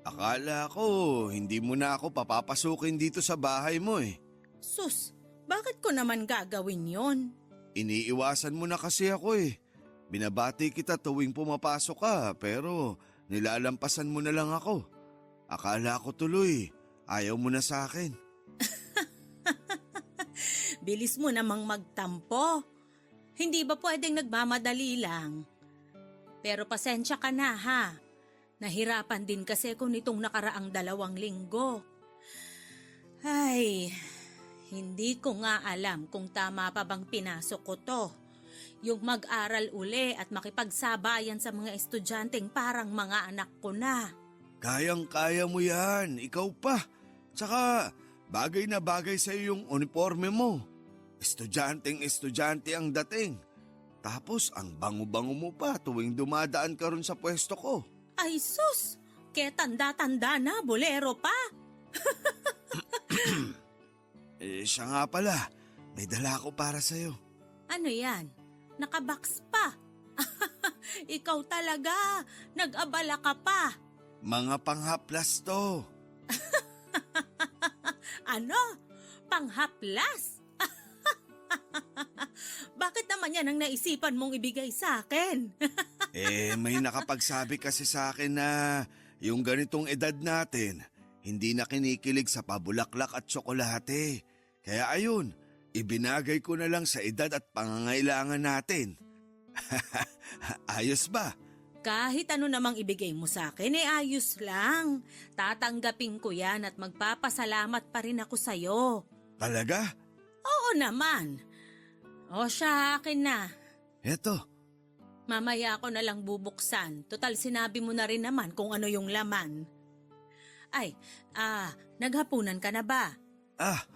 Akala ko hindi mo na ako papapasukin dito sa bahay mo eh. Sus, bakit ko naman gagawin yon? Iniiwasan mo na kasi ako eh. Binabati kita tuwing pumapasok ka pero nilalampasan mo na lang ako. Akala ko tuloy, ayaw mo na sa akin. Bilis mo namang magtampo. Hindi ba pwedeng nagmamadali lang? Pero pasensya ka na ha. Nahirapan din kasi ko nitong nakaraang 2 linggo. Ay, hindi ko nga alam kung tama pa bang pinasok ko to. Yung mag-aral uli at makipagsabayan sa mga estudyanteng parang mga anak ko na. Kayang-kaya mo yan, ikaw pa. Tsaka bagay na bagay sa yung uniforme mo. Estudyanteng-estudyante ang dating. Tapos ang bango-bango mo pa tuwing dumadaan ka ron sa pwesto ko. Ay sus, kaya tanda-tanda na, bolero pa. Siya nga pala, may dala ako para sa'yo. Ano yan? Nakabox pa. Ikaw talaga, nag-abala ka pa. Mga panghaplas to. Ano? Panghaplas? Bakit naman yan ang naisipan mong ibigay sa akin? May nakapagsabi kasi sa akin na yung ganitong edad natin, hindi na kinikilig sa pabulaklak at tsokolate. Kaya ayun, ibinagay ko na lang sa edad at pangangailangan natin. Ayos ba? Kahit ano namang ibigay mo sa akin, ayos lang. Tatanggapin ko yan at magpapasalamat pa rin ako sa'yo. Talaga? Oo naman. O siya, akin na. Eto. Mamaya ako na lang bubuksan. Total sinabi mo na rin naman kung ano yung laman. Ay, naghapunan ka na ba?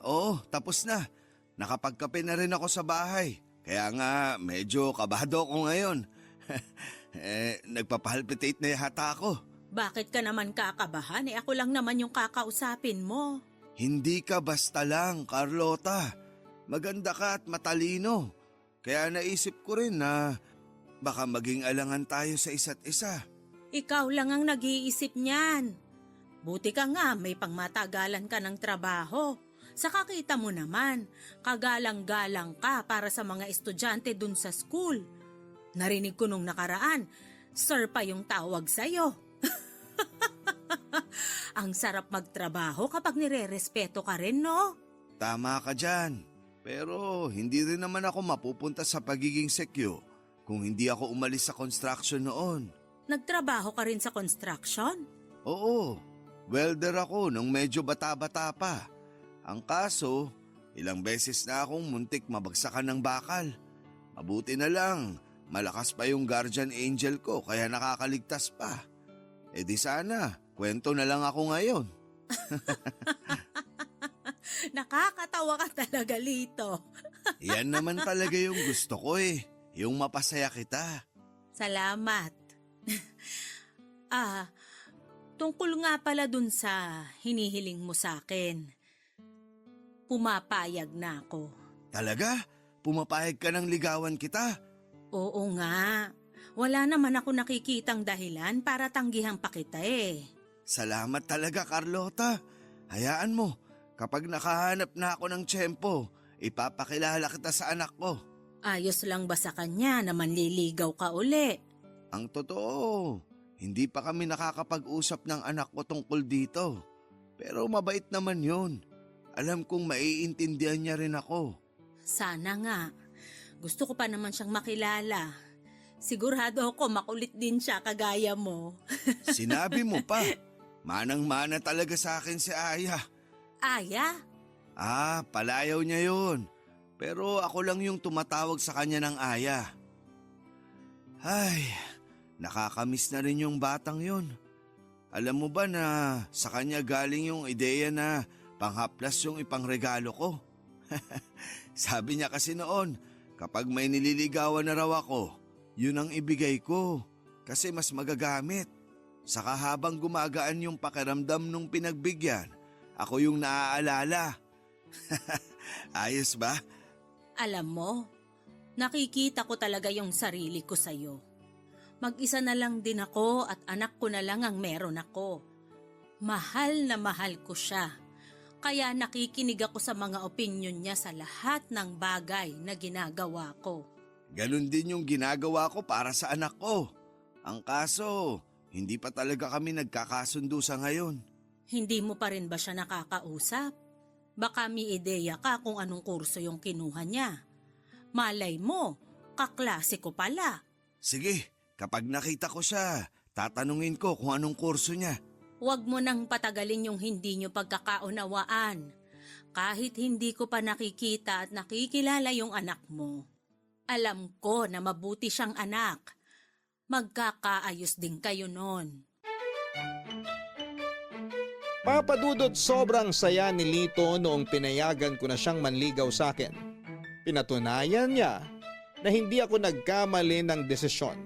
Oo, tapos na. Nakapagkape na rin ako sa bahay. Kaya nga medyo kabado ako ngayon. Nagpapalpitate na yata ako. Bakit ka naman kakabahan? Ako lang naman yung kakausapin mo. Hindi ka basta lang, Carlota. Maganda ka at matalino. Kaya naisip ko rin na baka maging alangan tayo sa isa't isa. Ikaw lang ang nag-iisip niyan. Buti ka nga may pangmatagalan ka ng trabaho. Saka kita mo naman, kagalang-galang ka para sa mga estudyante dun sa school. Narinig ko nung nakaraan, sir pa yung tawag sa'yo. Ang sarap magtrabaho kapag nire-respeto ka rin, no? Tama ka dyan. Pero hindi rin naman ako mapupunta sa pagiging sekyo kung hindi ako umalis sa construction noon. Nagtrabaho ka rin sa construction? Oo, welder ako nung medyo bata-bata pa. Ang kaso, ilang beses na akong muntik mabagsakan ng bakal. Mabuti na lang, malakas pa yung guardian angel ko kaya nakakaligtas pa. E di sana, kwento na lang ako ngayon. Nakakatawa ka talaga, Lito. Yan naman talaga yung gusto ko yung mapasaya kita. Salamat. Tungkol nga pala dun sa hinihiling mo sa akin. Pumapayag na ako. Talaga? Pumapayag ka ng ligawan kita? Oo nga. Wala naman ako nakikitang dahilan para tanggihan pa kita Salamat talaga, Carlota. Hayaan mo, kapag nakahanap na ako ng tiyempo, ipapakilala kita sa anak ko. Ayos lang ba sa kanya na manliligaw ka uli? Ang totoo, hindi pa kami nakakapag-usap ng anak ko tungkol dito. Pero mabait naman yun. Alam kong maiintindihan niya rin ako. Sana nga. Gusto ko pa naman siyang makilala. Sigurado ako makulit din siya kagaya mo. Sinabi mo pa, manang-mana talaga sa akin si Aya. Aya? Palayaw niya yun. Pero ako lang yung tumatawag sa kanya ng Aya. Ay, nakakamiss na rin yung batang yun. Alam mo ba na sa kanya galing yung ideya na panghaplas yung ipangregalo ko? Sabi niya kasi noon, kapag may nililigawan na raw ako, yun ang ibigay ko kasi mas magagamit. Saka habang gumagaan yung pakiramdam nung pinagbigyan, ako yung naaalala. Ayos ba? Alam mo, nakikita ko talaga yung sarili ko sa'yo. Mag-isa na lang din ako at anak ko na lang ang meron ako. Mahal na mahal ko siya. Kaya nakikinig ako sa mga opinyon niya sa lahat ng bagay na ginagawa ko. Ganon din yung ginagawa ko para sa anak ko. Ang kaso, hindi pa talaga kami nagkakasundo sa ngayon. Hindi mo pa rin ba siya nakakausap? Baka may ideya ka kung anong kurso yung kinuha niya. Malay mo, kaklase ko pala. Sige, kapag nakita ko siya, tatanungin ko kung anong kurso niya. Huwag mo nang patagalin yung hindi nyo pagkakaunawaan. Kahit hindi ko pa nakikita at nakikilala yung anak mo. Alam ko na mabuti siyang anak. Magkakaayos din kayo nun. Papadudot, sobrang saya ni Lito noong pinayagan ko na siyang manligaw sa akin. Pinatunayan niya na hindi ako nagkamali ng desisyon.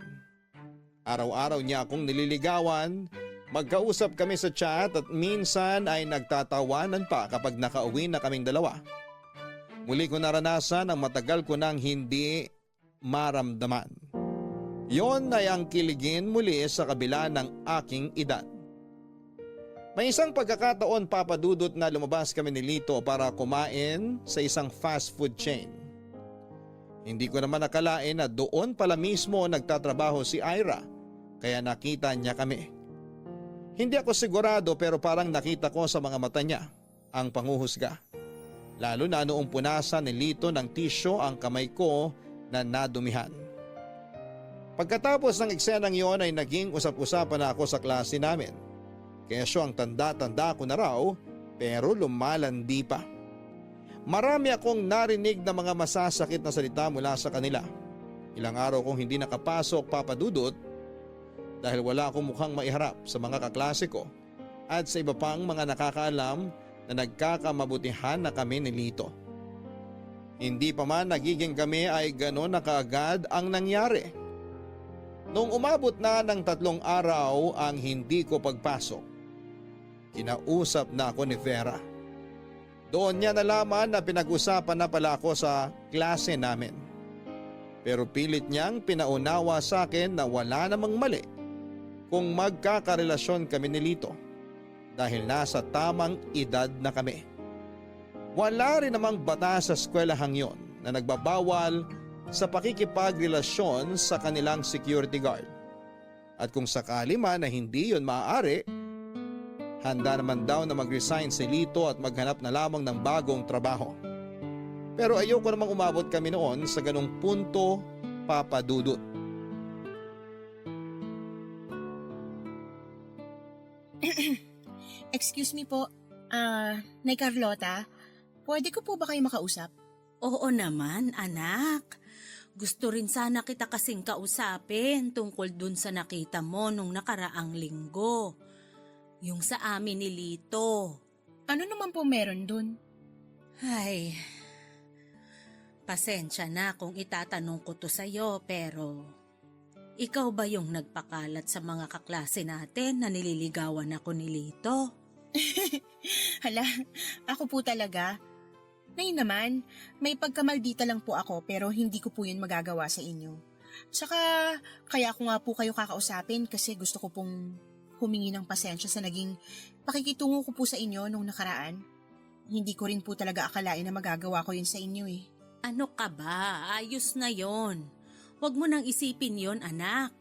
Araw-araw niya akong nililigawan, magkausap kami sa chat at minsan ay nagtatawanan pa kapag nakauwi na kaming dalawa. Muli ko naranasan ang matagal ko nang hindi maramdaman. Yon ay ang kiligin muli sa kabila ng aking edad. May isang pagkakataon, Papadudot, na lumabas kami ni Lito para kumain sa isang fast food chain. Hindi ko naman nakalain na doon pala mismo nagtatrabaho si Ira, kaya nakita niya kami. Hindi ako sigurado pero parang nakita ko sa mga mata niya ang panghuhusga. Lalo na noong punasan ni Lito ng tisyo ang kamay ko na nadumihan. Pagkatapos ng eksenang yon ay naging usap-usapan na ako sa klase namin. Kesyo ang tanda-tanda ko na raw pero lumalandi pa. Marami akong narinig na mga masasakit na salita mula sa kanila. Ilang araw kong hindi nakapasok, Papadudot, dahil wala akong mukhang maiharap sa mga kaklase ko at sa iba pang mga nakakaalam na nagkakamabutihan na kami ni Lito. Hindi pa man nagiging kami ay gano'n na kaagad ang nangyari. Noong umabot na ng 3 araw ang hindi ko pagpasok, kinausap na ako ni Vera. Doon niya nalaman na pinag-usapan na pala ako sa klase namin. Pero pilit niyang pinaunawa sa akin na wala namang mali kung magkakarelasyon kami ni Lito dahil nasa tamang edad na kami. Wala rin namang batas sa eskwelahang yon na nagbabawal sa pakikipagrelasyon sa kanilang security guard. At kung sakali man na hindi yon maaari, handa naman daw na mag-resign si Lito at maghanap na lamang ng bagong trabaho. Pero ayoko namang umabot kami noon sa ganong punto, Papa Dudut. Excuse me po, Nay Carlota, pwede ko po ba kayo makausap? Oo naman, anak. Gusto rin sana kita kasing kausapin tungkol dun sa nakita mo nung nakaraang linggo. Yung sa amin ni Lito. Ano naman po meron dun? Ay, pasensya na kung itatanong ko to sa'yo pero ikaw ba yung nagpakalat sa mga kaklase natin na nililigawan ako ni Lito? Hala, ako po talaga. Ngayon naman, may pagkamaldita lang po ako pero hindi ko po yun magagawa sa inyo. Tsaka, kaya ko nga po kayo kakausapin kasi gusto ko pong humingi ng pasensya sa naging pakikitungo ko po sa inyo nung nakaraan. Hindi ko rin po talaga akalain na magagawa ko yun sa inyo eh. Ano ka ba? Ayos na yon. Huwag mo nang isipin yon, anak.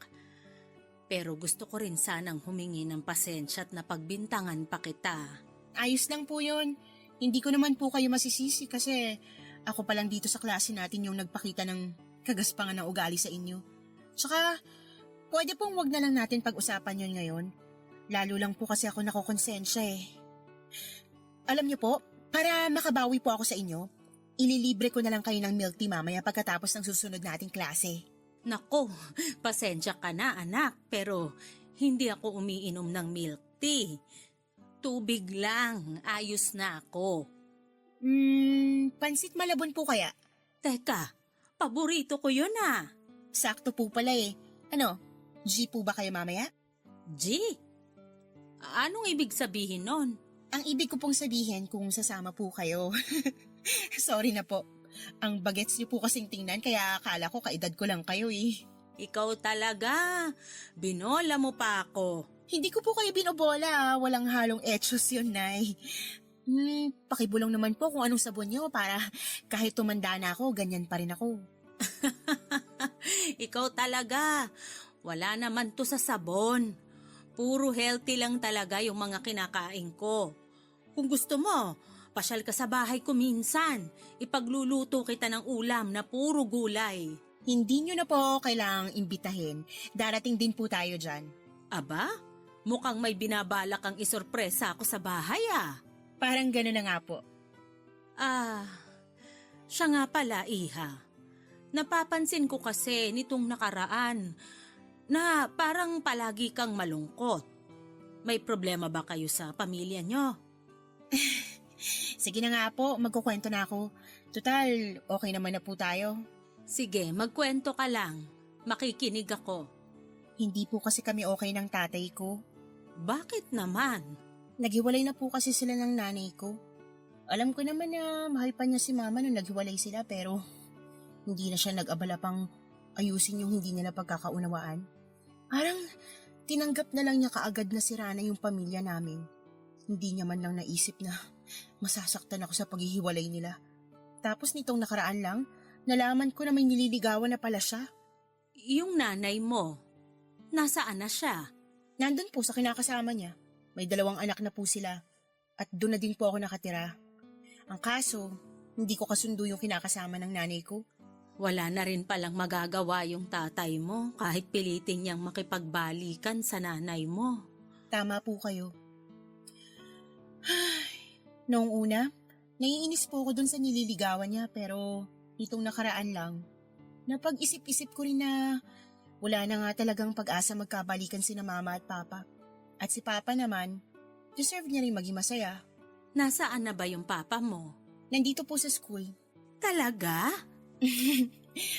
Pero gusto ko rin sanang humingi ng pasensya at napagbintangan pa kita. Ayos lang po yun. Hindi ko naman po kayo masisisi kasi ako pa lang dito sa klase natin yung nagpakita ng kagaspangan ng ugali sa inyo. Tsaka, pwede pong wag na lang natin pag-usapan yun ngayon. Lalo lang po kasi ako nakokonsensya eh. Alam niyo po, para makabawi po ako sa inyo, ililibre ko na lang kayo ng milk tea mamaya pagkatapos ng susunod nating klase. Nako, pasensya ka na anak, pero hindi ako umiinom ng milk tea. Tubig lang, ayos na ako. Pansit malabon po kaya? Teka, paborito ko yun ah. Sakto po pala eh. Ano, G po ba kayo mamaya? G? Anong ibig sabihin nun? Ang ibig ko pong sabihin kung sasama po kayo. Sorry na po. Ang bagets niyo po kasing tingnan kaya akala ko kaedad ko lang kayo eh. Ikaw talaga, binola mo pa ako. Hindi ko po kayo binobola, walang halong etsyos yun, Nay. Pakibulong naman po kung anong sabon niyo para kahit tumanda na ako, ganyan pa rin ako. Ikaw talaga, wala naman to sa sabon. Puro healthy lang talaga yung mga kinakain ko. Kung gusto mo, pasyal ka sa bahay ko minsan. Ipagluluto kita ng ulam na puro gulay. Hindi niyo na po kailangang imbitahin. Darating din po tayo dyan. Aba, mukhang may binabalak kang isorpresa ako sa bahay ah. Parang gano'n na nga po. Siya nga pala, Iha. Napapansin ko kasi nitong nakaraan na parang palagi kang malungkot. May problema ba kayo sa pamilya nyo? Sige na nga po, magkukwento na ako. Total, okay naman na po tayo. Sige, magkwento ka lang. Makikinig ako. Hindi po kasi kami okay ng tatay ko. Bakit naman? Naghiwalay na po kasi sila ng nanay ko. Alam ko naman na mahal pa niya si mama nung naghiwalay sila pero hindi na siya nag-abala pang ayusin yung hindi nila pagkakaunawaan. Parang tinanggap na lang niya kaagad na sira na yung pamilya namin. Hindi niya man lang naisip na masasaktan ako sa paghihiwalay nila. Tapos nitong nakaraan lang, nalaman ko na may nililigawan na pala siya. Yung nanay mo, nasaan na siya? Nandun po sa kinakasama niya. May 2 anak na po sila. At doon na din po ako nakatira. Ang kaso, hindi ko kasundo yung kinakasama ng nanay ko. Wala na rin palang magagawa yung tatay mo kahit pilitin niyang makipagbalikan sa nanay mo. Tama po kayo. Noong una, naiinis po ako dun sa nililigawan niya pero itong nakaraan lang, napag-isip-isip ko rin na wala na nga talagang pag-asa magkabalikan sina mama at papa. At si papa naman, deserve niya rin maging masaya. Nasaan na ba yung papa mo? Nandito po sa school. Talaga?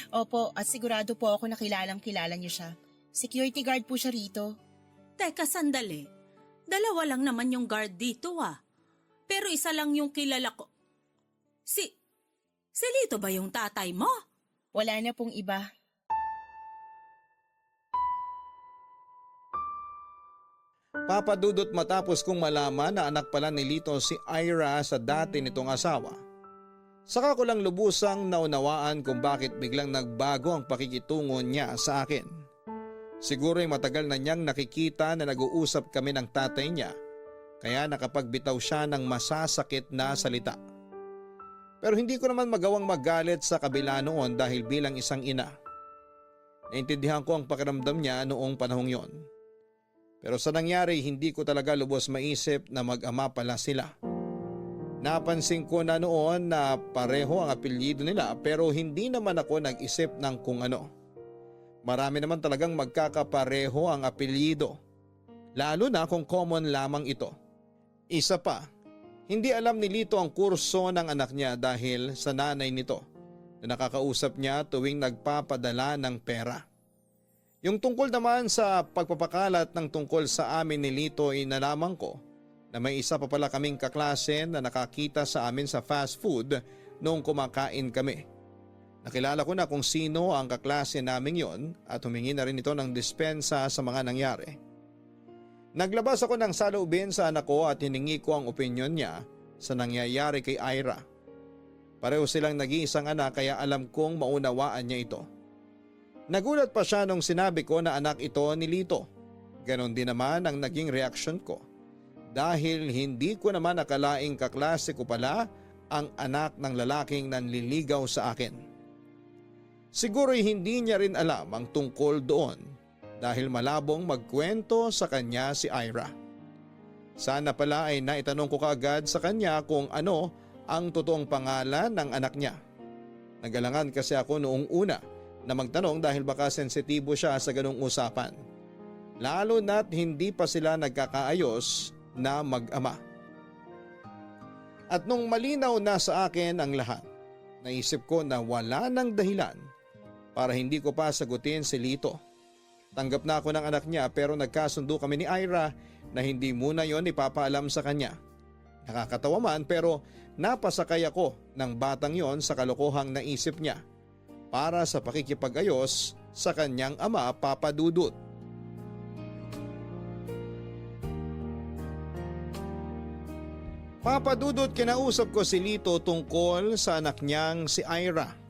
Opo, at sigurado po ako na kilala niyo siya. Security guard po siya rito. Teka, sandali. 2 lang naman yung guard dito ah. Pero isa lang yung kilala ko. Si Lito ba yung tatay mo? Wala na pong iba. Papadudot matapos kong malaman na anak pala ni Lito si Ira sa dati nitong asawa. Saka ko lang lubusang naunawaan kung bakit biglang nagbago ang pakikitungo niya sa akin. Siguro ay matagal na niyang nakikita na nag-uusap kami ng tatay niya, kaya nakapagbitaw siya ng masasakit na salita. Pero hindi ko naman magawang magalit sa kabila noon dahil bilang isang ina. Naintindihan ko ang pakiramdam niya noong panahong yon. Pero sa nangyari hindi ko talaga lubos maisip na mag-ama pala sila. Napansin ko na noon na pareho ang apelyido nila pero hindi naman ako nag-isip ng kung ano. Marami naman talagang magkakapareho ang apelyido, lalo na kung common lamang ito. Isa pa, hindi alam ni Lito ang kurso ng anak niya dahil sa nanay nito na nakakausap niya tuwing nagpapadala ng pera. Yung tungkol naman sa pagpapakalat ng tungkol sa amin ni Lito ay nalaman ko na may isa pa pala kaming kaklase na nakakita sa amin sa fast food noong kumakain kami. Nakilala ko na kung sino ang kaklase naming yon at humingi na rin ito ng dispensa sa mga nangyari. Naglabas ako ng saloobin sa anak ko at hiningi ko ang opinyon niya sa nangyayari kay Ira. Pareho silang nag-iisang anak kaya alam kong maunawaan niya ito. Nagulat pa siya nung sinabi ko na anak ito ni Lito. Ganon din naman ang naging reaksyon ko. Dahil hindi ko naman akalaing kaklase ko pala ang anak ng lalaking nanliligaw sa akin. Siguro'y hindi niya rin alam ang tungkol doon dahil malabong magkwento sa kanya si Ira. Sana pala ay naitanong ko kaagad sa kanya kung ano ang totoong pangalan ng anak niya. Nagalangan kasi ako noong una na magtanong dahil baka sensitibo siya sa ganong usapan. Lalo na't hindi pa sila nagkakaayos na mag-ama. At nung malinaw na sa akin ang lahat, naisip ko na wala nang dahilan para hindi ko pa sagutin si Lito. Tanggap na ako ng anak niya pero nagkasundo kami ni Ira na hindi muna yon ipapaalam sa kanya. Nakakatawa man pero napasakay ako ng batang yon sa kalokohang naisip niya para sa pakikipag-ayos sa kanyang ama Papa Dudut. Papa Dudut, kinausap ko si Lito tungkol sa anak niyang si Ira.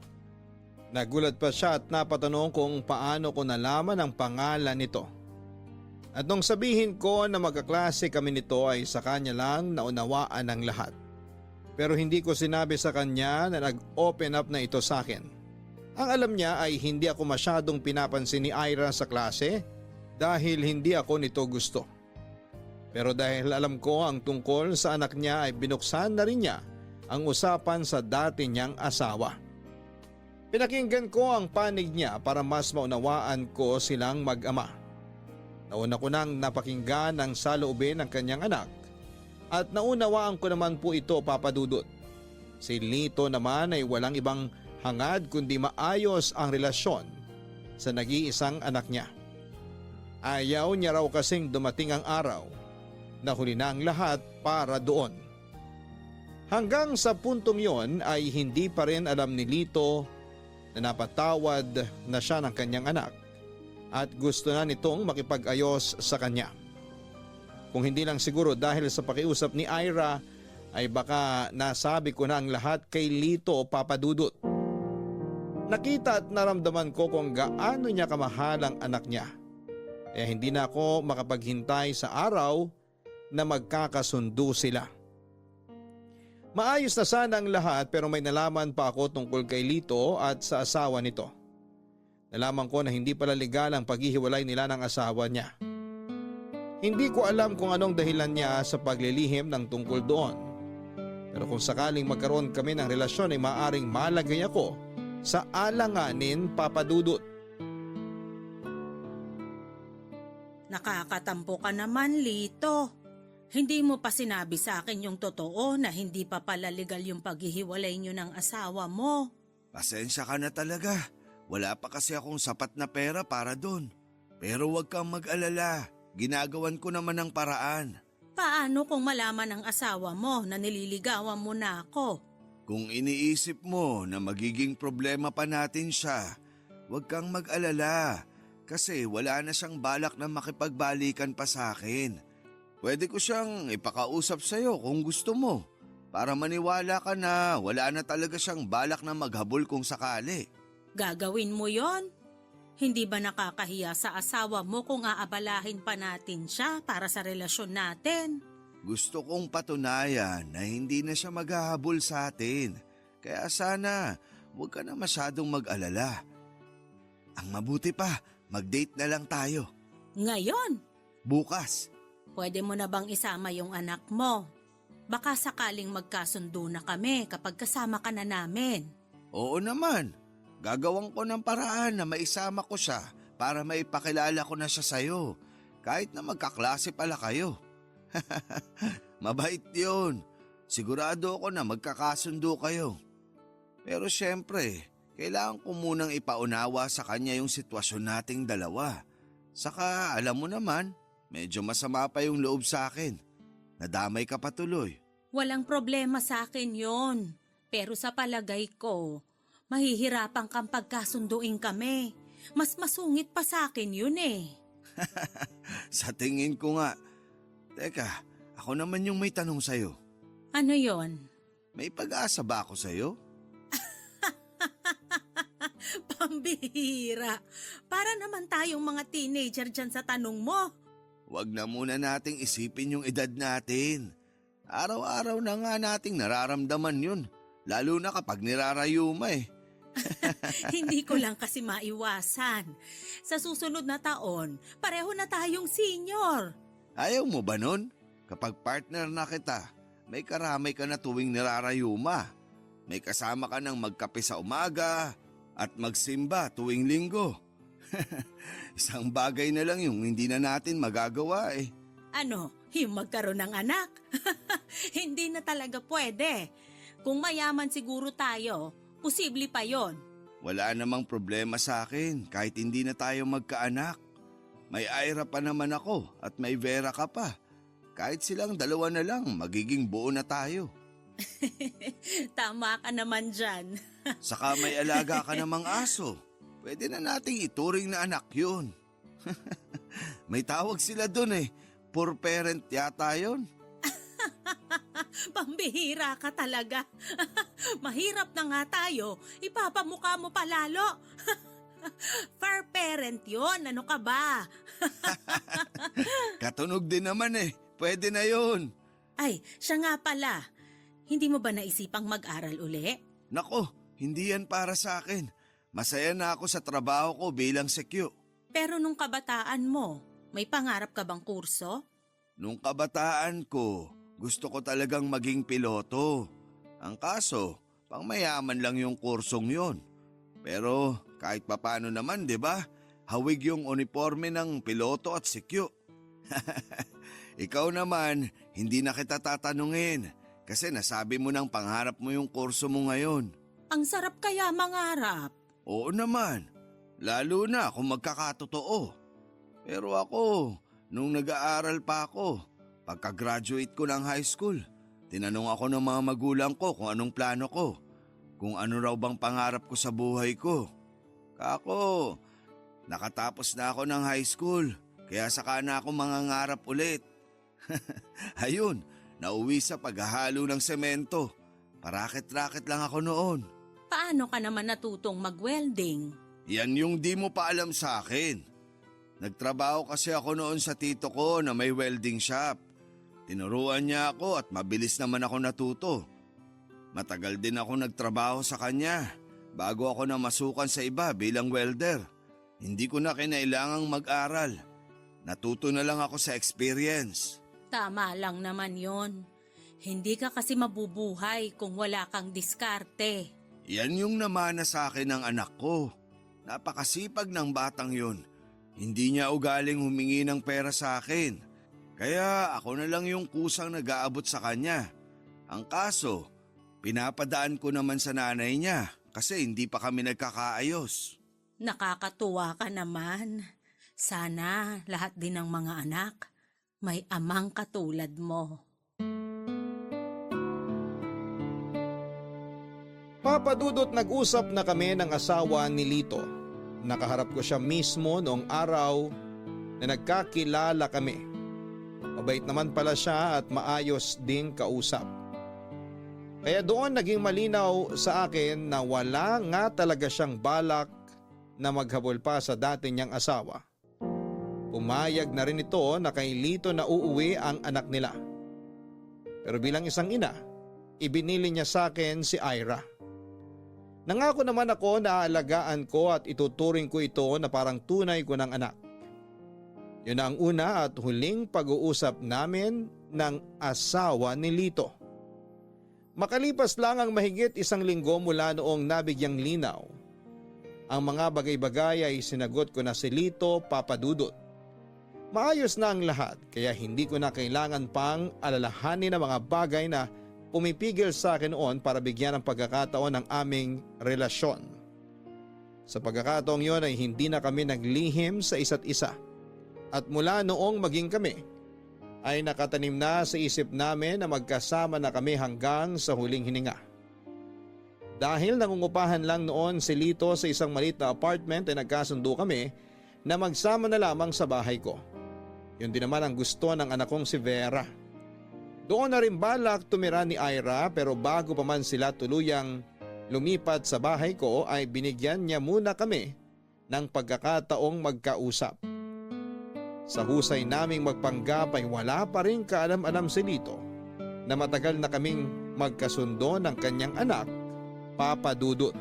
Nagulat pa siya at napatanong kung paano ko nalaman ang pangalan nito. At nung sabihin ko na magkaklase kami nito ay sa kanya lang naunawaan ang lahat. Pero hindi ko sinabi sa kanya na nag-open up na ito sa akin. Ang alam niya ay hindi ako masyadong pinapansin ni Ira sa klase dahil hindi ako nito gusto. Pero dahil alam ko ang tungkol sa anak niya ay binuksan na rin niya ang usapan sa dati niyang asawa. Pinakinggan ko ang panig niya para mas maunawaan ko silang mag-ama. Nauna ko nang napakinggan ang saloobin ng kanyang anak at naunawaan ko naman po ito, Papa Dudut. Si Lito naman ay walang ibang hangad kundi maayos ang relasyon sa nag-iisang anak niya. Ayaw niya raw kasing dumating ang araw na huli na ang lahat para doon. Hanggang sa puntong yon ay hindi pa rin alam ni Lito na napatawad na siya ng kanyang anak at gusto na nitong makipag-ayos sa kanya. Kung hindi lang siguro dahil sa pakiusap ni Ira ay baka nasabi ko na ang lahat kay Lito o Papa Dudut. Nakita at naramdaman ko kung gaano niya kamahal ang anak niya. Kaya hindi na ako makapaghintay sa araw na magkakasundo sila. Maayos na sana ang lahat pero may nalaman pa ako tungkol kay Lito at sa asawa nito. Nalaman ko na hindi pala legal ang paghihiwalay nila ng asawa niya. Hindi ko alam kung anong dahilan niya sa paglilihim ng tungkol doon. Pero kung sakaling magkaroon kami ng relasyon ay maaaring malagay ako sa alanganin, Papa Dudut. Nakakatampo ka naman, Lito. Hindi mo pa sinabi sa akin yung totoo na hindi pa pala legal yung paghihiwalay nyo ng asawa mo. Pasensya ka na talaga. Wala pa kasi akong sapat na pera para doon. Pero huwag kang mag-alala. Ginagawan ko naman ang paraan. Paano kung malaman ng asawa mo na nililigawan mo na ako? Kung iniisip mo na magiging problema pa natin siya, huwag kang mag-alala kasi wala na siyang balak na makipagbalikan pa sa akin. Pwede ko siyang ipakausap sa'yo kung gusto mo para maniwala ka na wala na talaga siyang balak na maghabol kung sakali. Gagawin mo yon? Hindi ba nakakahiya sa asawa mo kung aabalahin pa natin siya para sa relasyon natin? Gusto kong patunayan na hindi na siya maghahabol sa atin. Kaya sana huwag ka na masyadong mag-alala. Ang mabuti pa, mag-date na lang tayo. Ngayon, Bukas. pwede mo na bang isama yung anak mo? Baka sakaling magkasundo na kami kapag kasama ka na namin. Oo naman. Gagawin ko ng paraan na maisama ko siya para maipakilala ko na siya sa'yo. Kahit na magkaklase pala kayo. Mabait yun. Sigurado ako na magkakasundo kayo. Pero syempre, kailangan ko munang ipaunawa sa kanya yung sitwasyon nating dalawa. Saka alam mo naman, medyo masama pa yung loob sa akin. Nadamay ka pa tuloy. Walang problema sa akin yon. Pero sa palagay ko, mahihirapan kang pagkasunduin kami. Mas masungit pa sa akin yun eh. Sa tingin ko nga. Teka, ako naman yung may tanong sa'yo. Ano yon? May pag-asa ba ako sa'yo? Pambihira. Para naman tayong mga teenager dyan sa tanong mo. Huwag na muna nating isipin yung edad natin. Araw-araw na nga nating nararamdaman yun. Lalo na kapag nirarayuma eh. Hindi ko lang kasi maiwasan. Sa susunod na taon, pareho na tayong senior. Ayaw mo ba nun? Kapag partner na kita, may karamay ka na tuwing nirarayuma. May kasama ka ng magkape sa umaga at magsimba tuwing linggo. Isang bagay na lang yung hindi na natin magagawa eh. Ano, yung magkaroon ng anak? Hindi na talaga pwede. Kung mayaman siguro tayo, posible pa yon. Wala namang problema sa akin kahit hindi na tayo magkaanak. May Ira pa naman ako at may Vera ka pa. Kahit silang dalawa na lang, magiging buo na tayo. Tama ka naman dyan. Saka may alaga ka namang aso. Pwede na nating ituring na anak yun. May tawag sila dun eh. Poor parent yata yun. Pambihira ka talaga. Mahirap na nga tayo, ipapamukha mo palalo. Fair parent yon, ano ka ba? Katunog din naman eh. Pwede na yun. Ay, siya nga pala. Hindi mo ba naisipang mag-aral uli? Nako, hindi yan para sa akin. Masaya na ako sa trabaho ko bilang sekyo. Pero nung kabataan mo, may pangarap ka bang kurso? Nung kabataan ko, gusto ko talagang maging piloto. Ang kaso, pangmayaman lang yung kursong yon. Pero kahit papano naman, di ba? Hawig yung uniforme ng piloto at sekyo. Ikaw naman, hindi na kita tatanungin kasi nasabi mo ng pangarap mo yung kurso mo ngayon. Ang sarap kaya mangarap. Oo naman, lalo na kung magkakatotoo. Pero ako, nung nag-aaral pa ako, pagka-graduate ko ng high school, tinanong ako ng mga magulang ko kung anong plano ko, kung ano raw bang pangarap ko sa buhay ko. Kako, nakatapos na ako ng high school, kaya saka na ako mangangarap ulit. Ayun, nauwi sa paghahalo ng semento. Parakit-rakit lang ako noon. Paano ka naman natutong mag-welding? Yan yung di mo pa alam sa akin. Nagtrabaho kasi ako noon sa tito ko na may welding shop. Tinuruan niya ako at mabilis naman ako natuto. Matagal din ako nagtrabaho sa kanya bago ako na masukan sa iba bilang welder. Hindi ko na kinailangang mag-aral. Natuto na lang ako sa experience. Tama lang naman yon. Hindi ka kasi mabubuhay kung wala kang diskarte. Yan yung namana sa akin ng anak ko. Napakasipag ng batang yun. Hindi niya ugaling humingi ng pera sa akin. Kaya ako na lang yung kusang nag-aabot sa kanya. Ang kaso, pinapadaan ko naman sa nanay niya kasi hindi pa kami nagkakaayos. Nakakatuwa ka naman. Sana lahat din ng mga anak may amang katulad mo. Papa Dudut, nag-usap na kami ng asawa ni Lito. Nakaharap ko siya mismo noong araw na nagkakilala kami. Mabait naman pala siya at maayos ding kausap. Kaya doon naging malinaw sa akin na wala nga talaga siyang balak na maghabol pa sa dati niyang asawa. Pumayag na rin ito na kay Lito na uuwi ang anak nila. Pero bilang isang ina, ibinili niya sa akin si Ira. Nangako naman ako na aalagaan ko at ituturing ko ito na parang tunay ko ng anak. Yun ang una at huling pag-uusap namin ng asawa ni Lito. Makalipas lang ang mahigit 1 linggo mula noong nabigyang linaw, ang mga bagay-bagay ay sinagot ko na si Lito, Papa Dudut. Maayos na ang lahat kaya hindi ko na kailangan pang alalahanin ang mga bagay na pumipigil sa akin noon para bigyan ng pagkakataon ng aming relasyon. Sa pagkakataong yon ay hindi na kami naglihim sa isa't isa. At mula noong maging kami, ay nakatanim na sa isip namin na magkasama na kami hanggang sa huling hininga. Dahil nangungupahan lang noon si Lito sa isang maliit na apartment ay nagkasundo kami na magsama na lamang sa bahay ko. Yun din naman ang gusto ng anak kong si Vera. Doon na rin balak tumira ni Ira pero bago pa man sila tuluyang lumipat sa bahay ko ay binigyan niya muna kami ng pagkakataong magkausap. Sa husay naming magpanggap ay wala pa rin kaalam-alam si Lito na matagal na kaming magkasundo ng kanyang anak, Papa Dudut.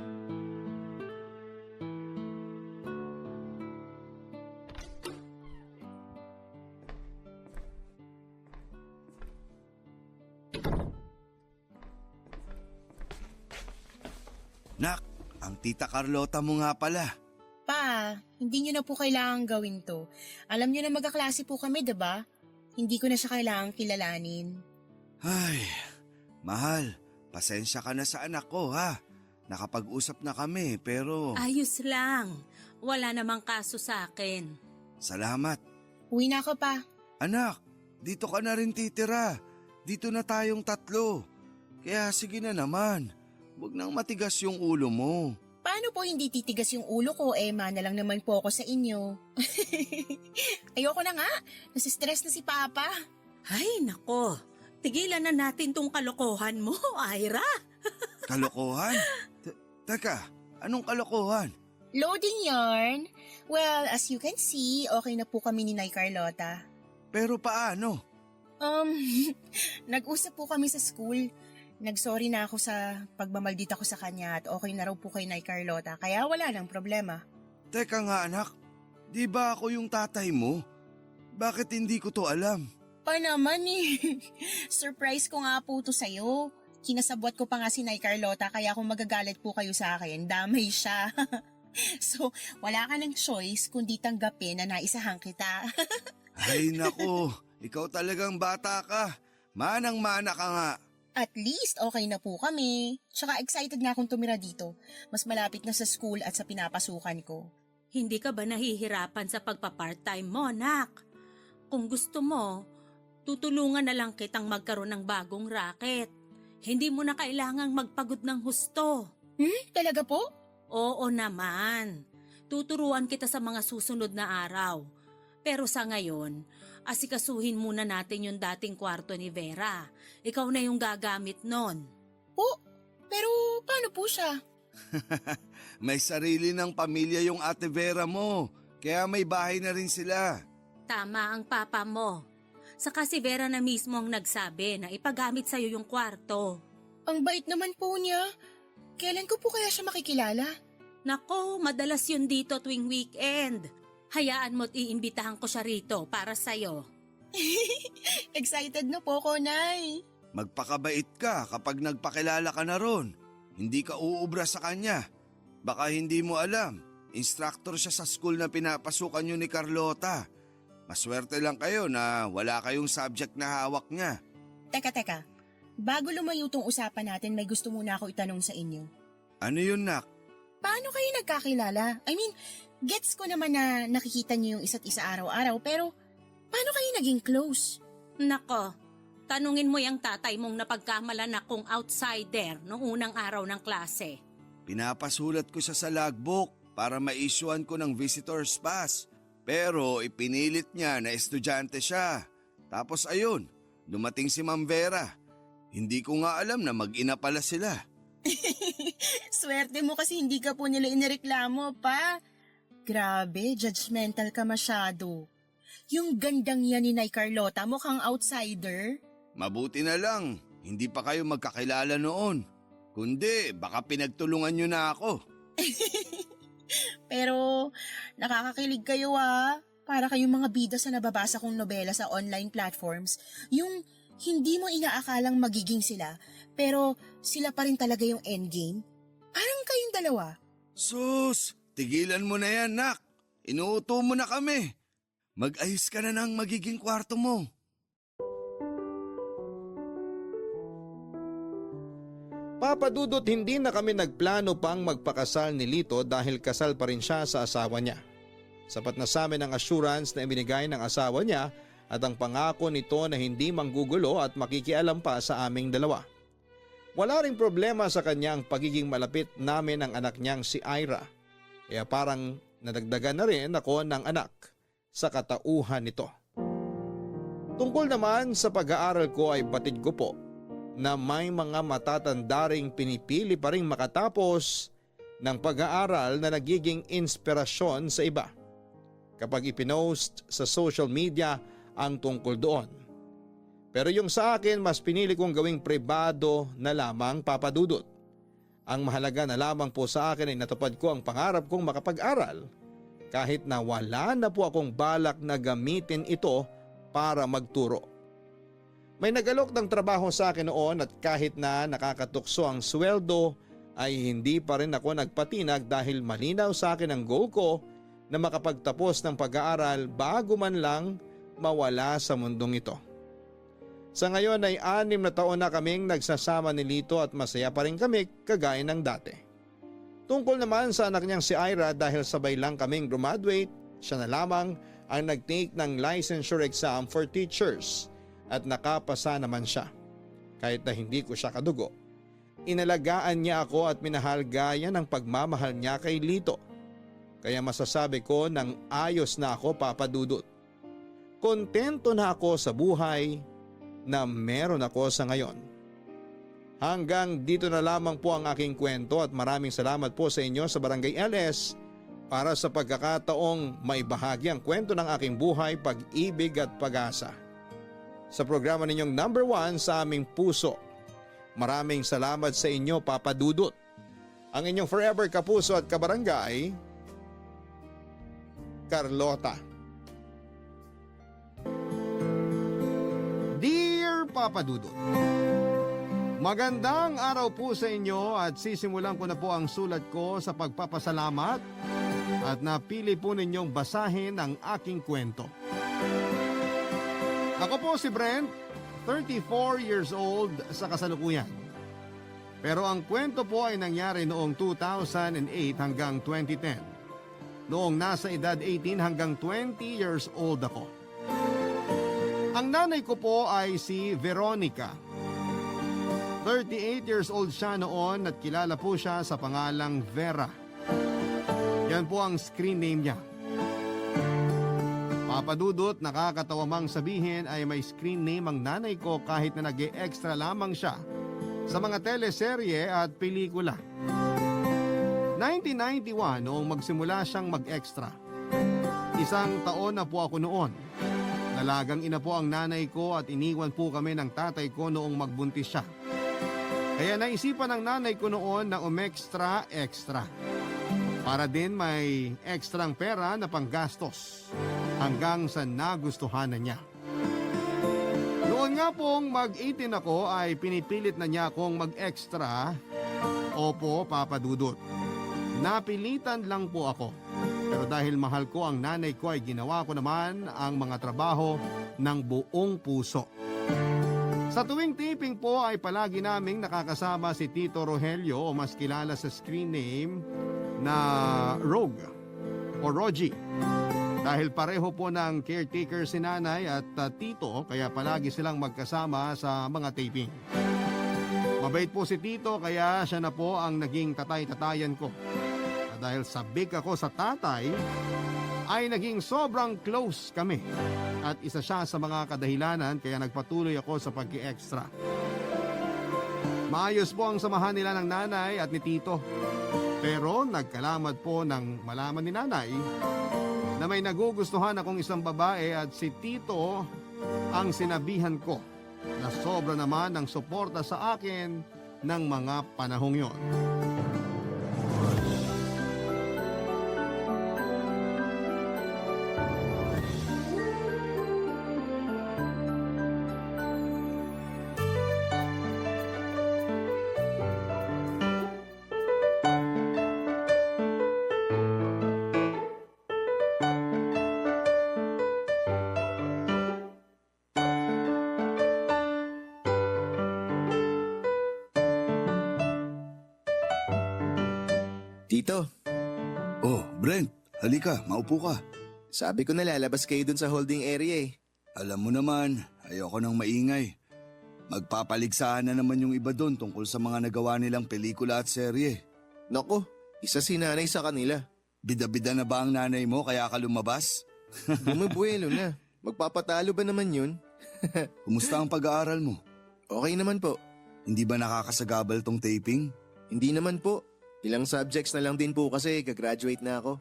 Nak, ang tita Carlota mo nga pala. Pa, hindi nyo na po kailangan gawin to. Alam nyo na magkaklase po kami, diba? Hindi ko na siya kailangan kilalanin. Ay, mahal, pasensya ka na sa anak ko ha. Nakapag-usap na kami pero Ayos lang. Wala namang kaso sa akin. salamat. Uwi na ako pa. Anak, dito ka na rin titira. Dito na tayong 3. Kaya sige na naman. Huwag nang matigas yung ulo mo. Paano po hindi titigas yung ulo ko? Mana lang naman po ako sa inyo. Ayoko na nga. Nasistress na si Papa. Ay, nako. Tigilan na natin tong kalokohan mo, Ira. Kalokohan? Teka, anong kalokohan? Loading yarn. Well, as you can see, okay na po kami ni Nay Carlota. Pero paano? Nag-usap po kami sa school. Nagsorry na ako sa pagmamaldita ko sa kanya at okay na raw po kay Nay Carlota kaya wala nang problema. Teka nga anak, di ba ako yung tatay mo? Bakit hindi ko to alam? Pa naman eh. Surprise ko nga po to sa'yo. Kinasabwat ko pa nga si Nay Carlota kaya kung magagalit po kayo sa akin, damay siya. So, wala ka ng choice kundi tanggapin na naisahan kita. Ay nako, ikaw talagang bata ka. Manang-mana ka nga. At least okay na po kami. Tsaka excited na akong tumira dito. Mas malapit na sa school at sa pinapasukan ko. Hindi ka ba nahihirapan sa pagpa-part-time mo, anak? Kung gusto mo, tutulungan na lang kitang magkaroon ng bagong racket. Hindi mo na kailangang magpagod ng husto. Talaga po? Oo naman. Tuturuan kita sa mga susunod na araw. Pero sa ngayon, asikasuhin muna natin yung dating kwarto ni Vera. Ikaw na yung gagamit nun. Po, pero paano po siya? May sarili ng pamilya yung ate Vera mo. Kaya may bahay na rin sila. Tama ang papa mo. Saka si Vera na mismo ang nagsabi na ipagamit sa'yo yung kwarto. Ang bait naman po niya. Kailan ko po kaya siya makikilala? Nako, madalas yun dito tuwing weekend. Hayaan mo't iimbitahan ko siya rito para sa'yo. Excited na po ko, Nay. Magpakabait ka kapag nagpakilala ka na ron. Hindi ka uubra sa kanya. Baka hindi mo alam, instructor siya sa school na pinapasukan niyo ni Carlota. Maswerte lang kayo na wala kayong subject na hawak niya. Teka. Bago lumayo tong usapan natin, may gusto muna ako itanong sa inyo. Ano yun, nak? Paano kayo nagkakilala? I mean, gets ko naman na nakikita niyo yung isa't isa araw-araw, pero paano kayo naging close? Nako, Tanungin mo yung tatay mong napagkamalan akong outsider noong unang araw ng klase. Pinapasulat ko siya sa logbook para ma-issuean ko ng visitor's pass. Pero ipinilit niya na estudyante siya. Tapos ayun, dumating si Ma'am Vera. Hindi ko nga alam na mag-ina pala sila. Swerte mo kasi hindi ka po nila inireklamo pa. Grabe, judgmental ka masyado. Yung gandang yan ni Nay Carlota mukhang outsider. Mabuti na lang, hindi pa kayo magkakilala noon. Kundi baka pinagtulungan niyo na ako. Pero nakakakilig kayo ah. Para kayong mga bida sa nababasa kong nobela sa online platforms. Yung hindi mo inaakalang magiging sila, pero sila pa rin talaga yung endgame. Parang kayong dalawa. Sus, tigilan mo na yan, nak. Inuuto mo na kami. Mag-ayos ka na ng magiging kwarto mo. Papa Dudut, hindi na kami nagplano pang magpakasal ni Lito dahil kasal pa rin siya sa asawa niya. Sapat na sa amin ang assurance na ibinigay ng asawa niya at ang pangako nito na hindi manggugulo at makikialam pa sa aming dalawa. Wala ring problema sa kanya ang pagiging malapit namin ng anak niyang si Ira. Kaya parang nadagdagan na rin ako ng anak sa katauhan nito. Tungkol naman sa pag-aaral ko ay batid ko po na may mga matatanda ring pinipili pa ring makatapos ng pag-aaral na nagiging inspirasyon sa iba kapag ipinost sa social media ang tungkol doon. Pero yung sa akin, mas pinili kong gawing pribado na lamang, Papa Dudut. Ang mahalaga na lamang po sa akin ay natupad ko ang pangarap kong makapag-aral kahit na wala na po akong balak na gamitin ito para magturo. May nagalok ng trabaho sa akin noon at kahit na nakakatukso ang sweldo ay hindi pa rin ako nagpatinag dahil malinaw sa akin ang goal ko na makapagtapos ng pag-aaral bago man lang mawala sa mundong ito. Sa ngayon ay 6 na taon na kaming nagsasama ni Lito at masaya pa rin kami kagaya ng dati. Tungkol naman sa anak niyang si Ira, dahil sabay lang kaming graduate, siya na lamang ang nag-take ng licensure exam for teachers at nakapasa naman siya. Kahit na hindi ko siya kadugo, inalagaan niya ako at minahal gaya ng pagmamahal niya kay Lito. Kaya masasabi ko ng ayos na ako, Papa Dudut. Kontento na ako sa buhay na meron ako sa ngayon. Hanggang dito na lamang po ang aking kwento at maraming salamat po sa inyo sa Barangay LS para sa pagkakataong maibahagi ang kwento ng aking buhay, pag-ibig at pag-asa. Sa programa ninyong number 1 sa aming puso. Maraming salamat sa inyo, Papa Dudut. Ang inyong forever kapuso at kabarangay, Carlota. Dear Papa Dudut, magandang araw po sa inyo at sisimulan ko na po ang sulat ko sa pagpapasalamat at napili po ninyong basahin ang aking kwento. Ako po si Brent, 34 years old sa kasalukuyan. Pero ang kwento po ay nangyari noong 2008 hanggang 2010. Noong nasa edad 18 hanggang 20 years old ako. Ang nanay ko po ay si Veronica. 38 years old siya noon at kilala po siya sa pangalang Vera. Yan po ang screen name niya. Papa Dudut, nakakatawa mang sabihin ay may screen name ang nanay ko kahit na nag-e-extra lamang siya sa mga teleserye at pelikula. 1991 noong magsimula siyang mag-extra. 1 taon na po ako noon. Dalagang ina po ang nanay ko at iniwan po kami ng tatay ko noong magbuntis siya. Kaya naisipan ng nanay ko noon na umextra para din may ekstrang pera na panggastos hanggang sa nagustuhan na niya. Noon nga pong mag-18 ako ay pinipilit na niya akong mag-extra. Opo, Papa Dudut. Napilitan lang po ako. Pero dahil mahal ko ang nanay ko ay ginawa ko naman ang mga trabaho ng buong puso. Sa tuwing taping po ay palagi naming nakakasama si Tito Rogelio o mas kilala sa screen name na Rogue o Rogie. Dahil pareho po ng caretaker si nanay at tito, kaya palagi silang magkasama sa mga taping. Mabait po si tito, kaya siya na po ang naging tatay-tatayan ko. At dahil sabik ako sa tatay, ay naging sobrang close kami. At isa siya sa mga kadahilanan kaya nagpatuloy ako sa pag-extra. Maayos po ang samahan nila ng nanay at ni tito. Pero nagkalamat po nang malaman ni nanay na may nagugustuhan akong isang babae at si tito ang sinabihan ko na sobra naman ng suporta sa akin ng mga panahong yon. Tito, Oh, Brent, halika, maupo ka. sabi ko na lalabas kayo dun sa holding area eh. Alam mo naman, ayoko nang maingay. Magpapaligsahan na naman yung iba doon tungkol sa mga nagawa nilang pelikula at serye. Naku, isa si nanay sa kanila. Bida-bida na ba ang nanay mo kaya ka lumabas? Bumibuelo na. Magpapatalo ba naman yun? Kumusta ang pag-aaral mo? Okay naman po. Hindi ba nakakasagabal tong taping? Hindi naman po. Ilang subjects na lang din po kasi gagraduate na ako.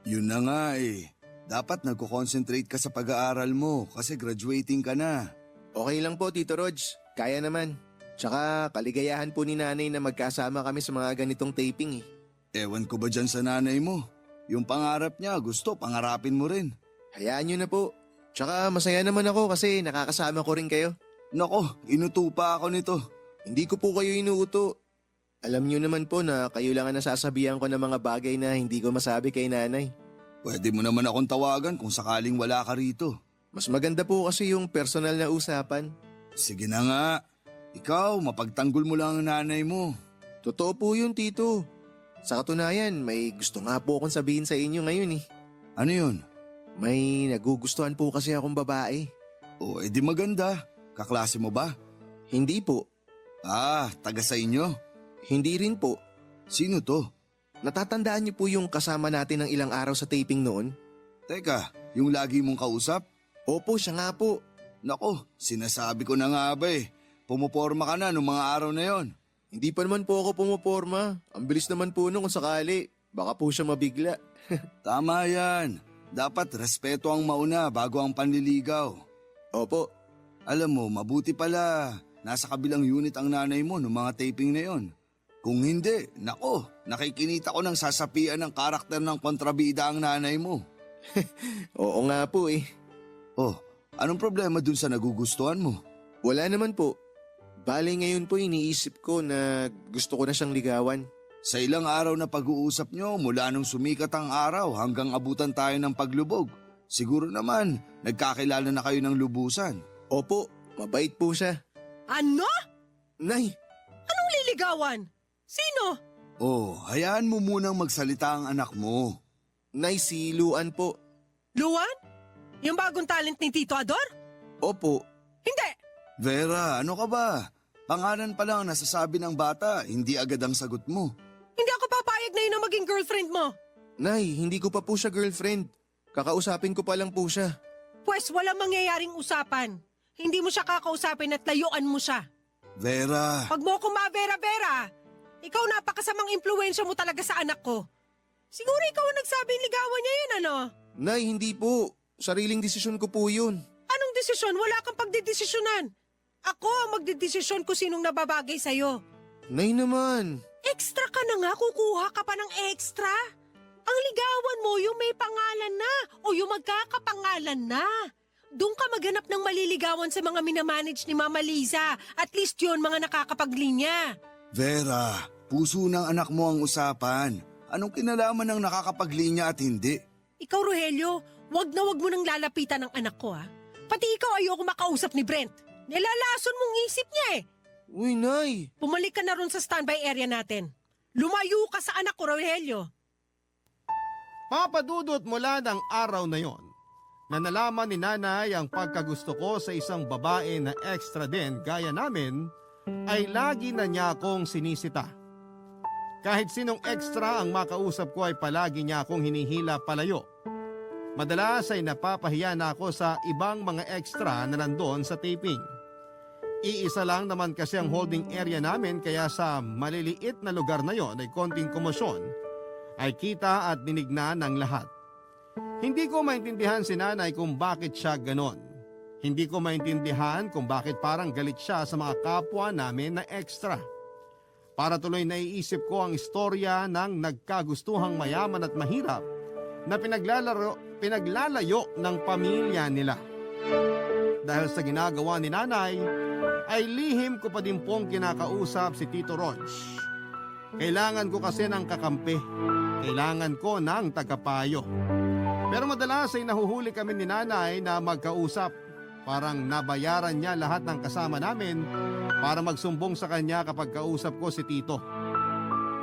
Yun na nga eh. Dapat nagko-concentrate ka sa pag-aaral mo kasi graduating ka na. Okay lang po, Tito Rog. Kaya naman. Tsaka kaligayahan po ni nanay na magkasama kami sa mga ganitong taping eh. Ewan ko ba dyan sa nanay mo? Yung pangarap niya, gusto, pangarapin mo rin. Hayaan nyo na po. Tsaka masaya naman ako kasi nakakasama ko rin kayo. Nako, inuto pa ako nito. Hindi ko po kayo inuuto. Alam nyo naman po na kayo lang ang nasasabihan ko ng mga bagay na hindi ko masabi kay nanay. Pwede mo naman akong tawagan kung sakaling wala ka rito. Mas maganda po kasi yung personal na usapan. Sige na nga. Ikaw, mapagtanggol mo lang ang nanay mo. Totoo po yun, Tito. Sa katunayan, may gusto nga po akong sabihin sa inyo ngayon eh. Ano yun? May nagugustuhan po kasi akong babae. O, edi maganda. Kaklase mo ba? Hindi po. Ah, taga sa inyo? Hindi rin po. Sino to? Natatandaan niyo po yung kasama natin ng ilang araw sa taping noon? Teka, yung lagi mong kausap? Opo, siya nga po. Nako, sinasabi ko na nga ba eh. Pumuporma ka na nung mga araw na yon. Hindi pa naman po ako pumoporma. Ang bilis naman po nung kung sakali. Baka po siya mabigla. Tama yan. Dapat respeto ang mauna bago ang panliligaw. Opo. Alam mo, mabuti pala. Nasa kabilang unit ang nanay mo nung mga taping na yon. Kung hindi, nako, nakikinita ko ng sasapian ng karakter ng kontrabida ang nanay mo. Oo nga po eh. Oh, anong problema dun sa nagugustuhan mo? Wala naman po. Bale ngayon po iniisip ko na gusto ko na siyang ligawan. Sa ilang araw na pag-uusap nyo mula nung sumikat ang araw hanggang abutan tayo ng paglubog, siguro naman nagkakilala na kayo ng lubusan. Opo, mabait po siya. Ano? Nay, Anong liligawan? Sino? Oh, hayaan mo munang magsalita ang anak mo. Nay si Luan po. Luan? Yung bagong talent ni Tito Ador? Opo, Hindi! Vera, ano ka ba? Pangalan pa lang ang nasasabi ng bata, hindi agad ang sagot mo. Hindi ako papayag na yun ang maging girlfriend mo. Nay, hindi ko pa po siya girlfriend. Kakausapin ko pa lang po siya. Pwes walang mangyayaring usapan. Hindi mo siya kakausapin at layuan mo siya. Vera, Pag mo akong mabera-bera, ikaw napakasamang impluensya mo talaga sa anak ko. Siguro ikaw ang nagsabing ligawan niya yun, ano? Nay, hindi po. Sariling desisyon ko po yun. Anong desisyon? Wala kang pagdidesisyonan. Ako ang magdidesisyon kung sinong nababagay sa'yo. Nay naman. Extra ka na nga, kukuha ka pa ng extra. Ang ligawan mo yung may pangalan na o yung magkakapangalan na. Doon ka maghanap ng maliligawan sa mga minamanage ni Mama Liza. At least yun mga nakakapaglinya. Vera, puso ng anak mo ang usapan. Anong kinalaman ng nakakapaglinya at hindi? Ikaw, Rogelio, wag na wag mo nang lalapitan ng anak ko, ha? Pati ikaw ayoko makausap ni Brent. Nilalason mong isip niya eh. Uy, Nay. Pumalik ka na ron sa standby area natin. Lumayo ka sa anak ko, Rogelio. Papadudot mula ng araw na yon na nalaman ni nanay ang pagkagusto ko sa isang babae na extra din gaya namin, ay lagi na niya akong sinisita. Kahit sinong extra ang makausap ko ay palagi niya akong hinihila palayo. Madalas ay napapahiya na ako sa ibang mga extra na nandoon sa taping. Iisa lang naman kasi ang holding area namin kaya sa maliliit na lugar na yon ay konting komosyon ay kita at dinig na ng lahat. Hindi ko maintindihan si nanay kung bakit siya ganon. Hindi ko maintindihan kung bakit parang galit siya sa mga kapwa namin na extra. Para tuloy naiisip ko ang istorya ng nagkagustuhang mayaman at mahirap na pinaglalayo ng pamilya nila. Dahil sa ginagawa ni nanay, ay lihim ko pa din pong kinakausap si Tito Rog. Kailangan ko kasi ng kakampi. Kailangan ko ng tagapayo. Pero madalas ay nahuhuli kami ni nanay na magkausap. Parang nabayaran niya lahat ng kasama namin para magsumbong sa kanya kapag kausap ko si Tito.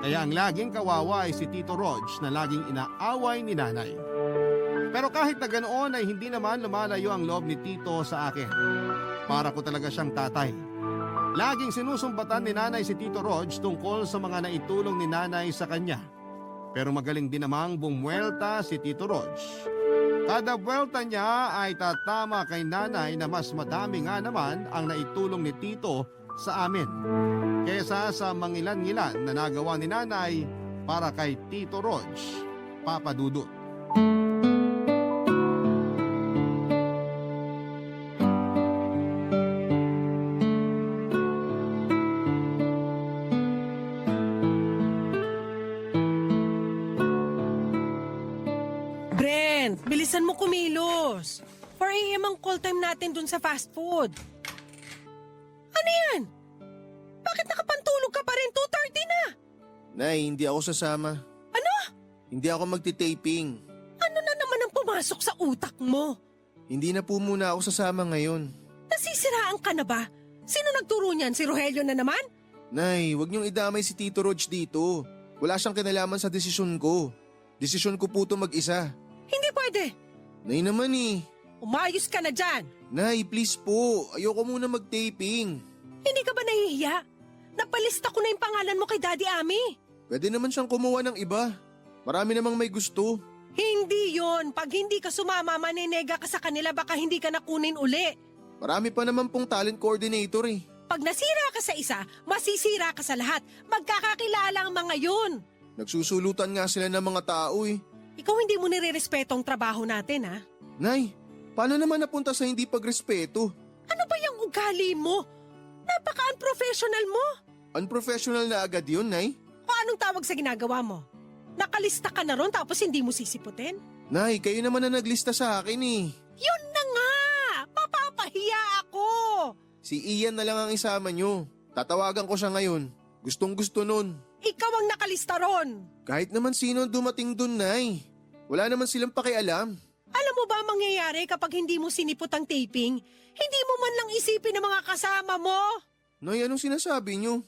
Kaya ang laging kawawa ay si Tito Rog na laging inaaway ni nanay. Pero kahit na ganoon ay hindi naman lumalayo ang loob ni Tito sa akin. Para ko talaga siyang tatay. Laging sinusumbatan ni nanay si Tito Rog tungkol sa mga naitulong ni nanay sa kanya. Pero magaling din namang bumuelta si Tito Rog. Kada buwelta niya ay tatama kay nanay na mas madami nga naman ang naitulong ni Tito sa amin kaysa sa mangilan-ngilan na nagawa ni nanay para kay Tito Rog, Papa Dudut. Brent, bilisan mo kumilos. 4 a.m. ang call time natin dun sa fast food. Ano yan? Bakit nakapantulog ka pa rin? 2:30 na. Nay, hindi ako sasama. Ano? Hindi ako magti-taping. Ano na naman ang pumasok sa utak mo? Hindi na po muna ako sasama ngayon. Nasisiraan ka na ba? Sino nagturo niyan? Si Rogelio na naman? Nay, huwag niyong idamay si Tito Rog dito. Wala siyang kinalaman sa desisyon ko. Desisyon ko po ito mag-isa. Hindi pwede. Nay naman eh. Umayos ka na dyan. Nay, please po. Ayoko muna mag-taping. Hindi ka ba nahihiya? Napalista ko na yung pangalan mo kay Daddy Ami. Pwede naman siyang kumuha ng iba. Marami namang may gusto. Hindi yon. Pag hindi ka sumama, maninega ka sa kanila, baka hindi ka nakunin uli. Marami pa naman pong talent coordinator eh. Pag nasira ka sa isa, masisira ka sa lahat. Magkakakilala ang mga yun. Nagsusulutan nga sila ng mga tao eh. Ikaw hindi mo nire-respeto ang trabaho natin, ha? Nay, paano naman napunta sa hindi pagrespeto? Ano ba yung ugali mo? Napaka-unprofessional mo. Unprofessional na agad yun, Nay. O anong tawag sa ginagawa mo? Nakalista ka na ron tapos hindi mo sisiputin? Nay, kayo naman na naglista sa akin eh. Yun na nga! Mapapahiya ako! Si Ian na lang ang isama nyo. Tatawagan ko siya ngayon. Gustong gusto nun. Ikaw ang nakalista ron. Kahit naman sino ang dumating dun, Nay. Wala naman silang pakialam. Alam mo ba ang mangyayari kapag hindi mo sinipot ang taping? Hindi mo man lang isipin ng mga kasama mo. Nay, anong sinasabi nyo?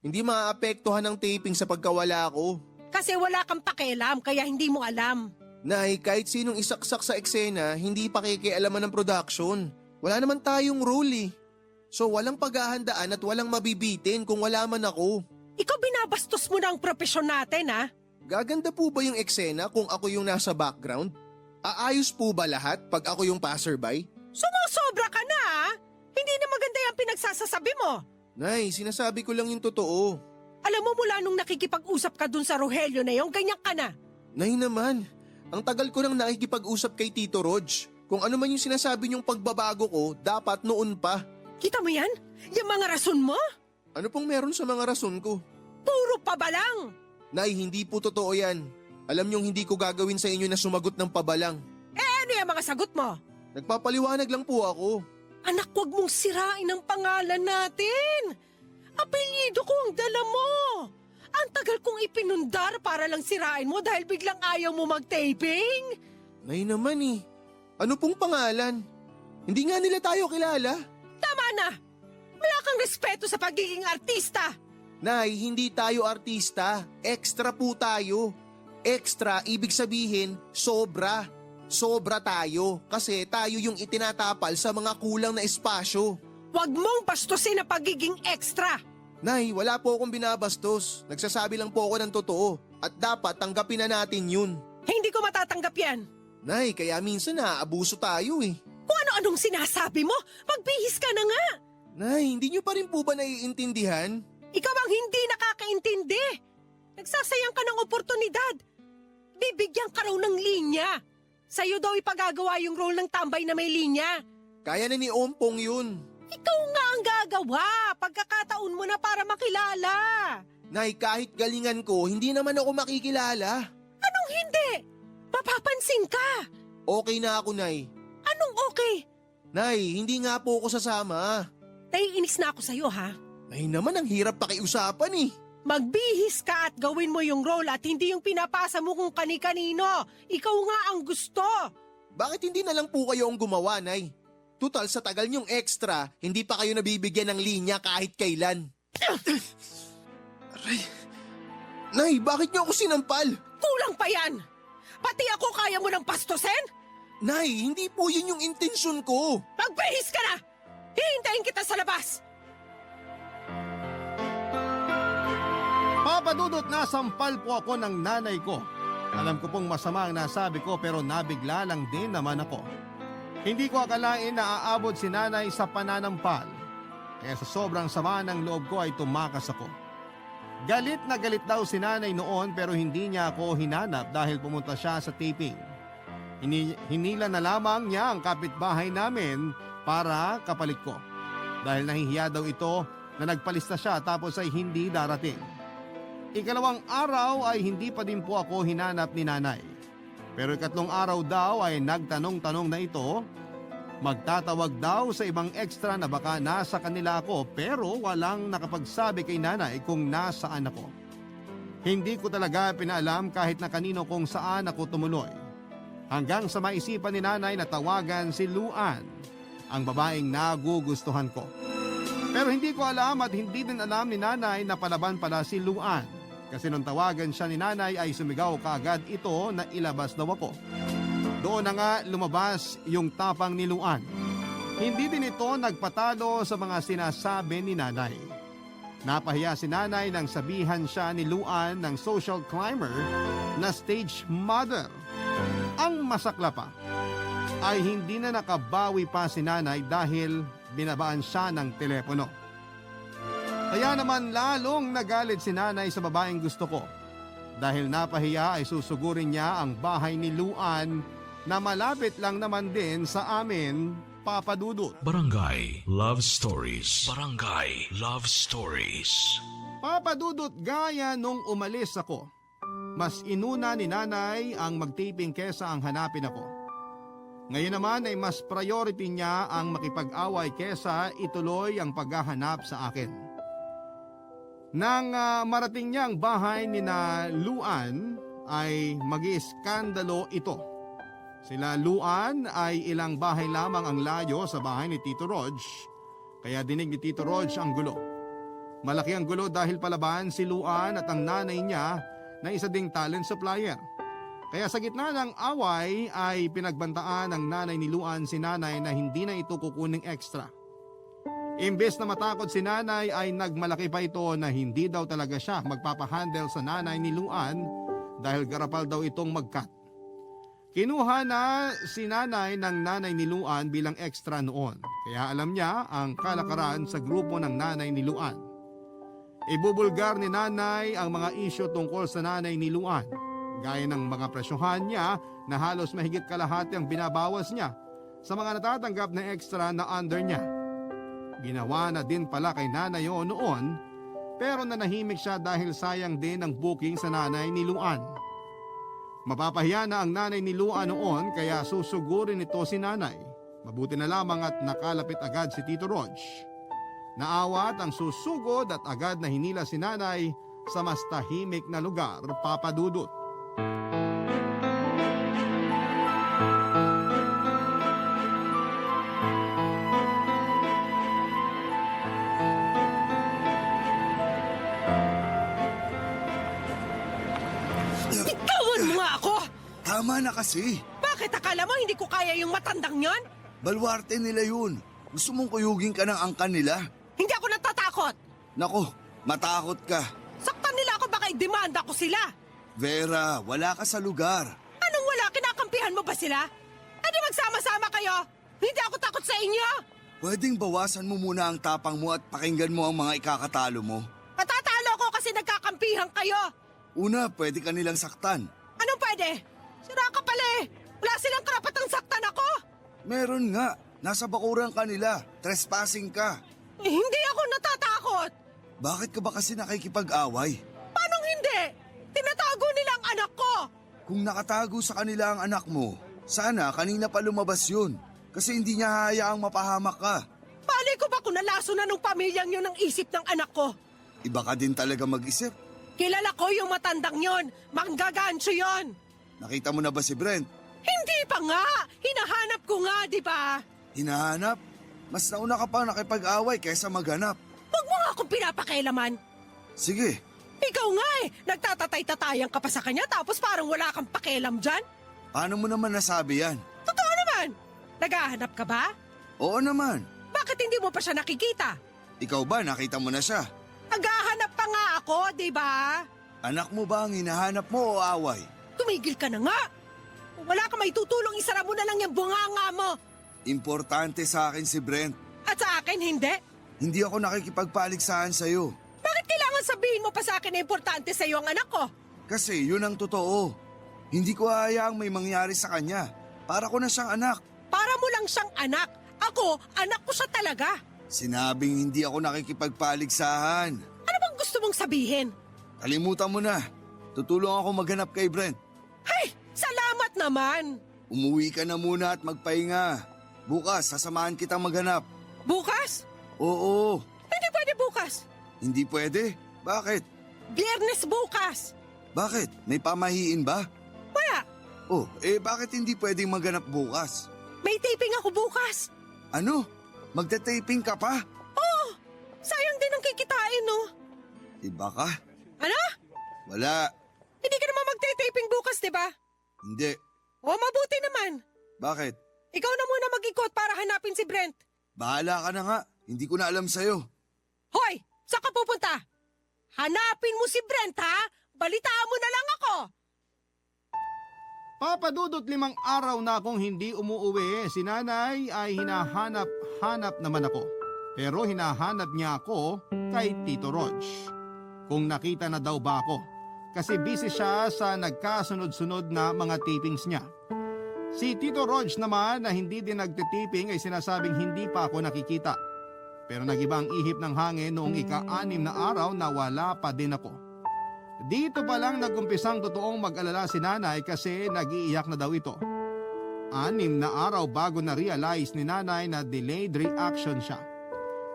Hindi maaapektuhan ang taping sa pagkawala ko. Kasi wala kang pakialam kaya hindi mo alam. Nay, kahit sinong isaksak sa eksena, hindi pakikialaman ng production. Wala naman tayong rule eh. So walang paghahandaan at walang mabibitin kung wala man ako. Ikaw binabastos mo na ang propesyon natin, ha? Gaganda po ba yung eksena kung ako yung nasa background? Aayos po ba lahat pag ako yung passerby? Sumusobra ka na, ha? Hindi na maganda yung pinagsasasabi mo. Nay, sinasabi ko lang yung totoo. Alam mo mula nung nakikipag-usap ka dun sa Rogelio na yung ganyan ka na. Nay naman, ang tagal ko nang nakikipag-usap kay Tito Rog. Kung ano man yung sinasabi niyong pagbabago ko, dapat noon pa. Kita mo yan? Yung mga rason mo? Ano pong meron sa mga rason ko? Puro pabalang. Nay, hindi po totoo yan. Alam niyong hindi ko gagawin sa inyo na sumagot ng pabalang. Ano yung mga sagot mo? Nagpapaliwanag lang po ako. Anak, wag mong sirain ang pangalan natin. Apelyido ko ang dala mo. Ang tagal kong ipinundar para lang sirain mo dahil biglang ayaw mo mag-taping. Nay naman eh. Ano pong pangalan? Hindi nga nila tayo kilala. Tama na. Wala kang respeto sa pagiging artista. Nay, hindi tayo artista. Extra po tayo. Extra, ibig sabihin, sobra. Sobra tayo kasi tayo yung itinatapal sa mga kulang na espasyo. Huwag mong bastusin na pagiging extra. Nay, wala po akong binabastos. Nagsasabi lang po ako ng totoo at dapat tanggapin na natin yun. Hindi ko matatanggap yan. Nay, kaya minsan naaabuso tayo eh. Kung ano-anong sinasabi mo, magbihis ka na nga. Nay, hindi niyo pa rin po ba naiintindihan? Ikaw ang hindi nakakaintindi. Nagsasayang ka ng oportunidad. Bibigyan ka raw ng linya. Sa'yo daw ipagagawa yung role ng tambay na may linya. Kaya na ni Ompong yun. Ikaw nga ang gagawa. Pagkakataon mo na para makilala. Nay, kahit galingan ko, hindi naman ako makikilala. Anong hindi? Mapapansin ka. Okay na ako, Nay. Anong okay? Nay, hindi nga po ako sasama. Naiinis na ako sa'yo ha. Nay naman, ang hirap pakiusapan eh. Magbihis ka at gawin mo yung role at hindi yung pinapasa mo kung kani-kanino. Ikaw nga ang gusto. Bakit hindi na lang po kayo ang gumawa, Nay? Tutal, sa tagal niyong extra, hindi pa kayo nabibigyan ng linya kahit kailan. Aray. Nay, bakit niyo ako sinampal? Kulang pa yan. Pati ako kaya mo ng pastusin? Nay, hindi po yun yung intensyon ko. Magbihis ka na! Hihintayin kita sa labas! Papa Dudut, nasampal po ako ng nanay ko. Alam ko pong masama ang nasabi ko pero nabigla lang din naman ako. Hindi ko akalain na aabot si nanay sa pananampal. Kaya sa sobrang sama ng loob ko ay tumakas ako. Galit na galit daw si nanay noon pero hindi niya ako hinanap dahil pumunta siya sa taping. Hinila na lamang niya ang kapitbahay namin para kapalit ko. Dahil nahihiya daw ito na nagpalista siya tapos ay hindi darating. Ikalawang araw ay hindi pa din po ako hinanap ni nanay. Pero ikatlong araw daw ay nagtanong-tanong na ito. Magtatawag daw sa ibang extra na baka nasa kanila ako pero walang nakapagsabi kay nanay kung nasaan ako. Hindi ko talaga pinaalam kahit na kanino kung saan ako tumuloy. Hanggang sa maisipan ni nanay na tawagan si Luan, ang babaeng nagugustuhan ko. Pero hindi ko alam at hindi din alam ni nanay na palaban pala si Luan. Kasi nung tawagan siya ni nanay ay sumigaw kaagad ito na ilabas daw ako. Doon na nga lumabas yung tapang ni Luan. Hindi din ito nagpatalo sa mga sinasabi ni nanay. Napahiya si nanay nang sabihan siya ni Luan ng social climber na stage mother. Ang masakla pa ay hindi na nakabawi pa si nanay dahil binabaan siya ng telepono. Kaya naman lalong nagalit si nanay sa babaeng gusto ko. Dahil napahiya ay susugurin niya ang bahay ni Luan na malapit lang naman din sa amin, Papa Dudut. Barangay Love Stories. Barangay Love Stories. Papa Dudut, gaya nung umalis ako, mas inuna ni nanay ang magtiping kesa ang hanapin ako. Ngayon naman ay mas priority niya ang makipag-away kesa ituloy ang paghahanap sa akin. Nang marating niya ang bahay ni na Luan ay mag-iskandalo ito. Sila Luan ay ilang bahay lamang ang layo sa bahay ni Tito Rog, kaya dinig ni Tito Rog ang gulo. Malaki ang gulo dahil palaban si Luan at ang nanay niya na isa ding talent supplier. Kaya sa gitna ng away ay pinagbantaan ng nanay ni Luan si nanay na hindi na ito kukuning extra. Imbes na matakot si nanay ay nagmalaki pa ito na hindi daw talaga siya magpapahandle sa nanay ni Luan dahil garapal daw itong mag-cut. Kinuha na si nanay ng nanay ni Luan bilang extra noon kaya alam niya ang kalakaran sa grupo ng nanay ni Luan. Ibubulgar ni nanay ang mga isyo tungkol sa nanay ni Luan gaya ng mga presyohan niya na halos mahigit kalahati ang binabawas niya sa mga natatanggap na extra na under niya. Ginawa na din pala kay nanay yun noon pero nanahimik siya dahil sayang din ang booking sa nanay ni Luan. Mapapahiya na ang nanay ni Luan noon kaya susugurin ito si nanay. Mabuti na lamang at nakalapit agad si Tito Rog. Naawa at ang susugod at agad na hinila si nanay sa mas tahimik na lugar, Papa Dudut. Bitawan mo nga ako! Tama na kasi. Bakit Bakit akala mo hindi ko kaya yung matandang yon? Balwarte nila yun. Gusto mong kuyugin ka ng angkan nila? Hindi ako natatakot. Nako, matakot ka. Saktan nila ako baka i-demanda ko sila. Vera, wala ka sa lugar. Anong wala? Kinakampihan mo ba sila? Hindi magsama-sama kayo. Hindi ako takot sa inyo. Pwedeng bawasan mo muna ang tapang mo at pakinggan mo ang mga ikakatalo mo. Matatalo ko kasi nagkakampihan kayo. Una, pwede ka nilang saktan. Anong pwede? Sira ka pala eh. Wala silang karapatang saktan ako. Meron nga. Nasa bakuran ka nila. Trespassing ka. Hindi ako natatakot. Bakit ka ba kasi nakikipag-away? Paano hindi? Tinatago nila ang anak ko. Kung nakatago sa kanila ang anak mo, sana kanina pa lumabas yun. Kasi hindi niya hayaang mapahamak ka. Palay ko ba kung nalaso na nung pamilyang yun ang isip ng anak ko? Iba ka din talaga mag-isip. Kilala ko yung matandang yon. Manggagancho yon. Nakita mo na ba si Brent? Hindi pa nga. Hinahanap ko nga, di ba? Hinahanap? Mas nauna ka pa nakipag-away kaysa maghanap. Huwag mo nga akong pinapakailaman. Sige, Ikaw nga eh. Nagtatatay-tatayan ka pa sa kanya tapos parang wala kang pakialam dyan. paano mo naman nasabi yan? Totoo naman. Naghahanap ka ba? Oo naman. Bakit hindi mo pa siya nakikita? Ikaw ba nakita mo na siya? Naghahanap pa nga ako, di ba? Anak mo ba ang hinahanap mo o away? Tumigil ka na nga. Kung wala ka may tutulong, isara mo na lang yung bunganga mo. Importante sa akin si Brent. At sa akin, hindi. Hindi ako nakikipagpaligsahan sa'yo. Bakit kailangan sabihin mo pa sa akin na importante sa iyo ang anak ko? Kasi yun ang totoo. Hindi ko hayaang may mangyari sa kanya. Para ko na siyang anak. Para mo lang siyang anak. Ako, anak ko siya talaga. Sinabing hindi ako nakikipagpaligsahan. Ano bang gusto mong sabihin? Kalimutan mo na. Tutulong ako maghanap kay Brent. Hey, salamat naman. Umuwi ka na muna at magpahinga. Bukas, sasamahan kitang maghanap. Bukas? Oo, Hindi pwede bukas. hindi pwede. Bakit? Biyernes bukas. Bakit? May pamahiin ba? Wala. Oh, bakit hindi pwedeng maghanap bukas? May taping ako bukas. Ano? Magta-taping ka pa? Oh, sayang din ang kikitain, no? Iba ka? Ano? Wala. Hindi ka naman magte-taping bukas, di ba? Hindi. O, mabuti naman. Bakit? Ikaw na muna mag-ikot para hanapin si Brent. Bahala ka na nga. Hindi ko na alam sa'yo. Hoy, saan ka pupunta? Hanapin mo si Brent, ha? Balitaan mo na lang ako. Papadudot 5 araw na akong hindi umuuwi, si nanay ay hinahanap-hanap naman ako. Pero hinahanap niya ako kay Tito Rog. Kung nakita na daw ba ako. Kasi busy siya sa nagkasunod-sunod na mga tapings niya. Si Tito Rog naman na hindi din nagtitiping ay sinasabing hindi pa ako nakikita. Pero nagiba ang ihip ng hangin noong ika-6 na araw na wala pa din ako. Dito pa lang nagumpisang totoong mag-alala si nanay kasi nag-iiyak na daw ito. 6 na araw bago na-realize ni nanay na delayed reaction siya.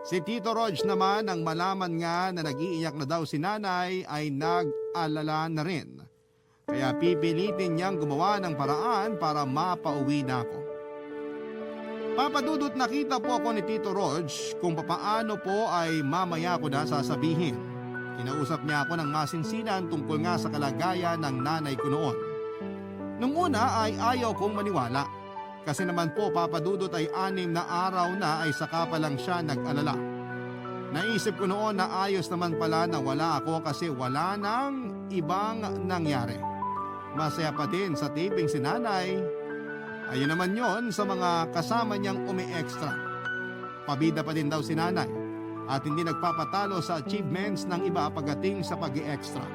Si Tito Rog naman nang malaman nga na nag-iiyak na daw si nanay ay nag-alala na rin. Kaya pipilitin niyang gumawa ng paraan para mapauwi na ako. Papadudot nakita po ako ni Tito Rog kung papaano po ay mamaya ko na sasabihin. Kinausap niya ako ng masinsinan tungkol nga sa kalagayan ng nanay ko noon. Nung una ay ayaw kong maniwala. Kasi naman po papadudot ay 6 na araw na ay saka pa lang siya nag-alala. Naisip ko noon na ayos naman pala na wala ako kasi wala nang ibang nangyari. Masaya pa din sa taping si nanay. Ayun naman yon sa mga kasama niyang umi-extra. Pabida pa din daw si nanay at hindi nagpapatalo sa achievements ng iba pagdating sa pag-i-extra.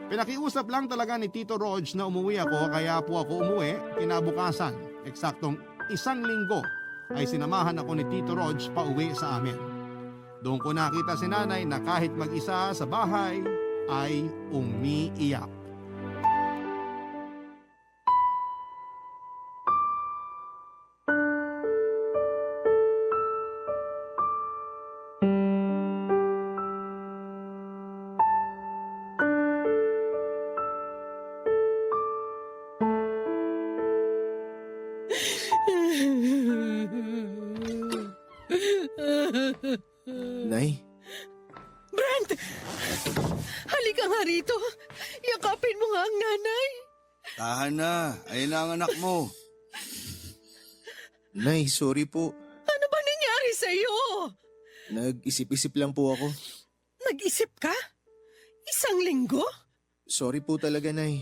Pinakiusap lang talaga ni Tito Rog na umuwi ako kaya po ako umuwi kinabukasan. Eksaktong 1 linggo ay sinamahan ako ni Tito Rog pa uwi sa amin. Doon ko nakita si nanay na kahit mag-isa sa bahay ay umiiyak. Nay, Brent! Halika nga rito. Yakapin mo nga ang nanay. Tahan na, ayun na ang anak mo. Nay, sorry po. Ano ba nangyari sa'yo? Nag-isip-isip lang po ako. Nag-isip ka? Isang linggo? Sorry po talaga, Nay.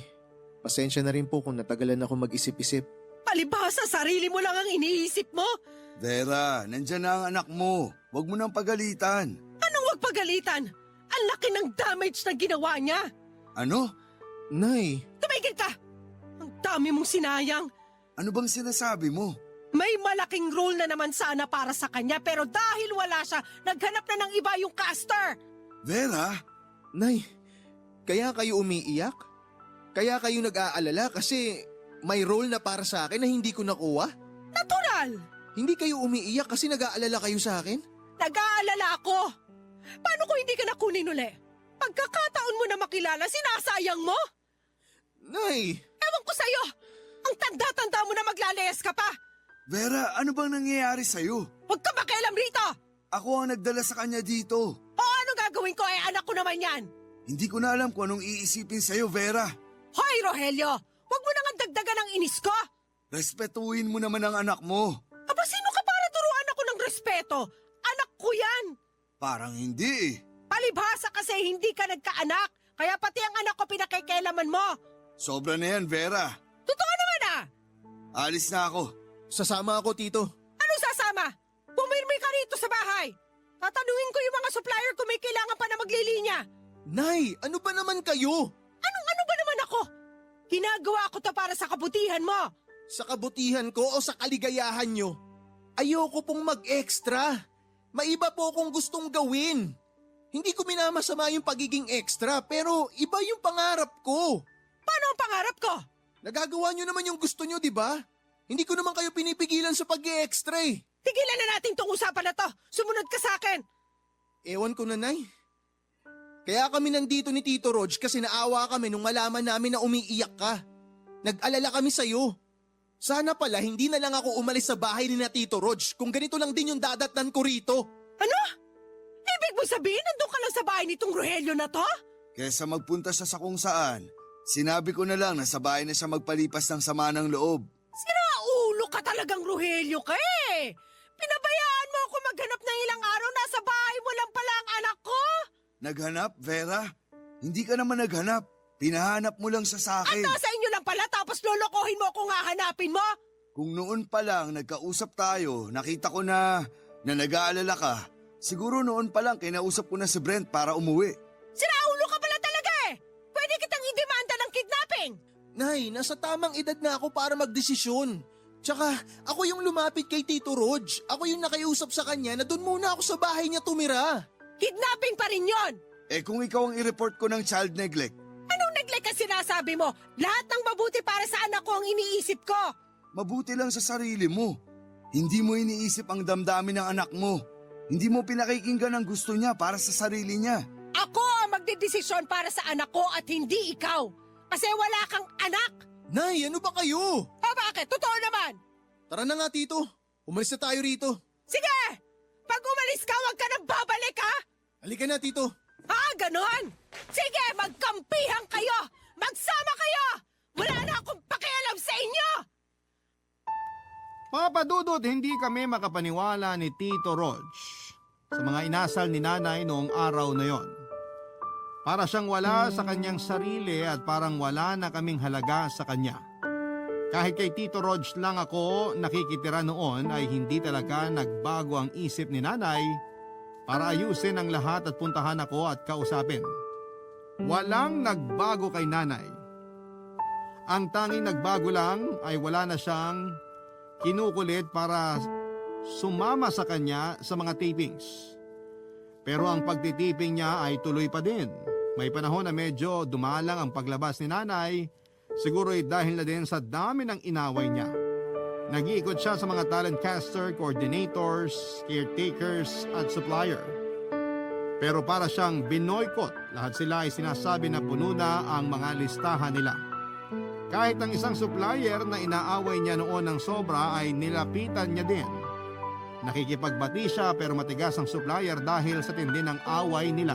Pasensya na rin po kung natagalan ako mag-isip-isip. Palibhasa, sarili mo lang ang iniisip mo. Vera, nandyan na ang anak mo. Huwag mo nang pagalitan. Anong wag pagalitan? Ang laki ng damage na ginawa niya. Ano? Nay, Tumigil ka! Ang dami mong sinayang. Ano bang sinasabi mo? May malaking role na naman sana para sa kanya pero dahil wala siya, naghanap na ng iba yung caster. Vera? Nay, kaya kayo umiiyak? Kaya kayo nag-aalala kasi may role na para sa akin na hindi ko nakuha? Natural! Hindi kayo umiiyak kasi nag-aalala kayo sa akin? Nag-aalala ako. Paano kung hindi ka nakunin uli? Pagkakataon mo na makilala, sinasayang mo? Nay, Ewan ko sa'yo! Ang tanda-tanda mo na maglalayas ka pa! Vera, ano bang nangyayari sa'yo? Huwag ka makialam rito! Ako ang nagdala sa kanya dito. O ano gagawin ko anak ko naman yan? Hindi ko na alam kung anong iisipin sa'yo, Vera. Hoy, Rogelio! Huwag mo nang dagdagan ang inis ko! Respetuhin mo naman ang anak mo. Aba, sino ka para turuan ako ng respeto? Anak ko yan! Parang hindi eh. Palibhasa kasi hindi ka nagkaanak, kaya pati ang anak ko pinakikialaman mo. Sobra na yan, Vera. Totoo naman Alis na ako. sasama ako, Tito. Anong sasama? Pumirmi ka rito sa bahay. Tatanungin ko yung mga supplier kung may kailangan pa na maglilinya. Nay, ano ba naman kayo? Ano ba naman ako? Ginagawa ko to para sa kabutihan mo. Sa kabutihan ko o sa kaligayahan nyo? Ayoko pong mag-extra. Maiba po akong gustong gawin. Hindi ko minamasama yung pagiging extra pero iba yung pangarap ko. Paano ang pangarap ko? Nagagawa nyo naman yung gusto nyo, di ba? Hindi ko naman kayo pinipigilan sa pag-extra eh. Tigilan na natin tong usapan na to. Sumunod ka sa akin. Ewan ko na, Nay. Kaya kami nandito ni Tito Rog kasi naawa kami nung malaman namin na umiiyak ka. Nag-alala kami sa'yo. Sana pala hindi na lang ako umalis sa bahay ni na Tito Rog kung ganito lang din yung dadatnan ko rito. Ano? Ibig mo sabihin nandun ka lang sa bahay nitong Rogelio na to? Kesa magpunta siya sa kung saan, sinabi ko na lang na sa bahay na siya magpalipas ng sama ng loob. Siraulo ka talagang Rogelio ka eh. Pinabayaan mo ako maghanap ng ilang araw, nasa bahay mo lang pala ang anak ko. Naghanap, Vera? Hindi ka naman naghanap. Pinahanap mo lang siya sa At akin. nasa inyo lang pala tapos lolokohin mo kung hahanapin mo. Kung noon pa lang nagkausap tayo, nakita ko na nag-aalala ka. Siguro noon pa lang kinausap ko na si Brent para umuwi. Siraulo ka pala talaga eh. Pwede kitang idemanda ng kidnapping. Nay, nasa tamang edad na ako para magdesisyon. Tsaka ako yung lumapit kay Tito Rog. Ako yung nakiusap sa kanya na doon muna ako sa bahay niya tumira. Kidnapping pa rin yon. Eh kung ikaw ang i-report ko ng child neglect, Anong neglect ang sinasabi mo? Lahat ng mabuti para sa anak ko ang iniisip ko. mabuti lang sa sarili mo. Hindi mo iniisip ang damdamin ng anak mo. Hindi mo pinakikinggan ang gusto niya para sa sarili niya. Ako ang magdedesisyon para sa anak ko at hindi ikaw. Kasi wala kang anak. Nay, ano ba kayo? O bakit? Totoo naman. Tara na nga, Tito. Umalis na tayo rito. Sige! Pag umalis ka, huwag ka nang babalik ha! Halika na, Tito. Ganon? Sige, magkampihan kayo! Magsama kayo! Wala na akong pakialam sa inyo! Mga padudod, hindi kami makapaniwala ni Tito Rog sa mga inasal ni nanay noong araw na yon. Para siyang wala sa kanyang sarili at parang wala na kaming halaga sa kanya. Kahit kay Tito Rog lang ako nakikitira noon ay hindi talaga nagbago ang isip ni nanay para ayusin ang lahat at puntahan ako at kausapin. Walang nagbago kay nanay. Ang tanging nagbago lang ay wala na siyang kinukulit para sumama sa kanya sa mga tapings. Pero ang pagtitiping niya ay tuloy pa din. May panahon na medyo dumalang ang paglabas ni nanay, siguro ay dahil na din sa dami ng inaway niya. Nag-iikot siya sa mga talent caster, coordinators, caretakers at supplier. Pero para siyang binoykot, lahat sila ay sinasabi na puno na ang mga listahan nila. Kahit ang isang supplier na inaaway niya noon ng sobra ay nilapitan niya din. Nakikipagbati siya pero matigas ang supplier dahil sa tindi ng away nila.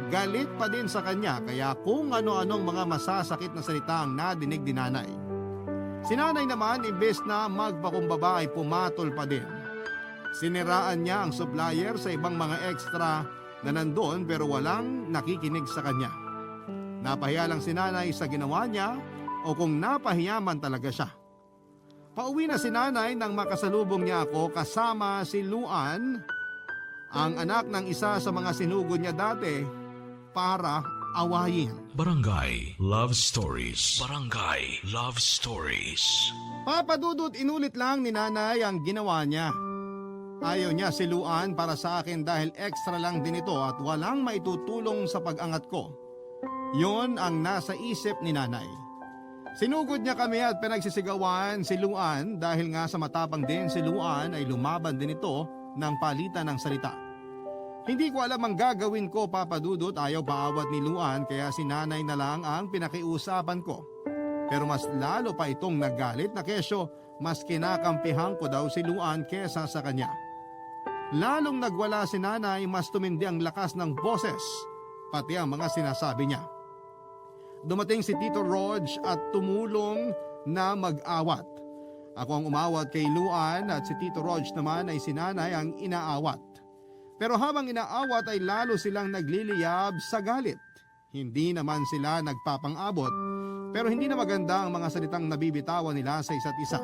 galit pa din sa kanya kaya kung ano-anong mga masasakit na salita ang nadinig ni nanay. Si nanay naman imbes na magpakumbaba ay pumatol pa din. Siniraan niya ang supplier sa ibang mga extra na nandoon pero walang nakikinig sa kanya. Napahiya lang si nanay sa ginawa niya o kung napahiya man talaga siya. Pauwi na si nanay nang makasalubong niya ako kasama si Luan, ang anak ng isa sa mga sinugod niya dati para awayin. Barangay Love Stories. Barangay Love Stories. Papa Dudut, inulit lang ni nanay ang ginawa niya. Ayaw niya si Luan para sa akin dahil extra lang din ito at walang maitutulong sa pag-angat ko. Yon ang nasa isip ni nanay. Sinugod niya kami at pinagsisigawan si Luan dahil nga sa matapang din si Luan ay lumaban din ito ng palitan ng salita. Hindi ko alam ang gagawin ko, Papa Dudut, ayaw paawat ni Luan kaya si nanay na lang ang pinakiusapan ko. Pero mas lalo pa itong nagalit na kesyo mas kinakampihan ko daw si Luan kesa sa kanya. Lalong nagwala si nanay mas tumindi ang lakas ng boses pati ang mga sinasabi niya. Dumating si Tito Rog at tumulong na mag-awat. Ako ang umawat kay Luan at si Tito Rog naman ay si nanay ang inaawat. Pero habang inaawat ay lalo silang nagliliyab sa galit. Hindi naman sila nagpapang-abot pero hindi na maganda ang mga salitang nabibitawan nila sa isa't isa.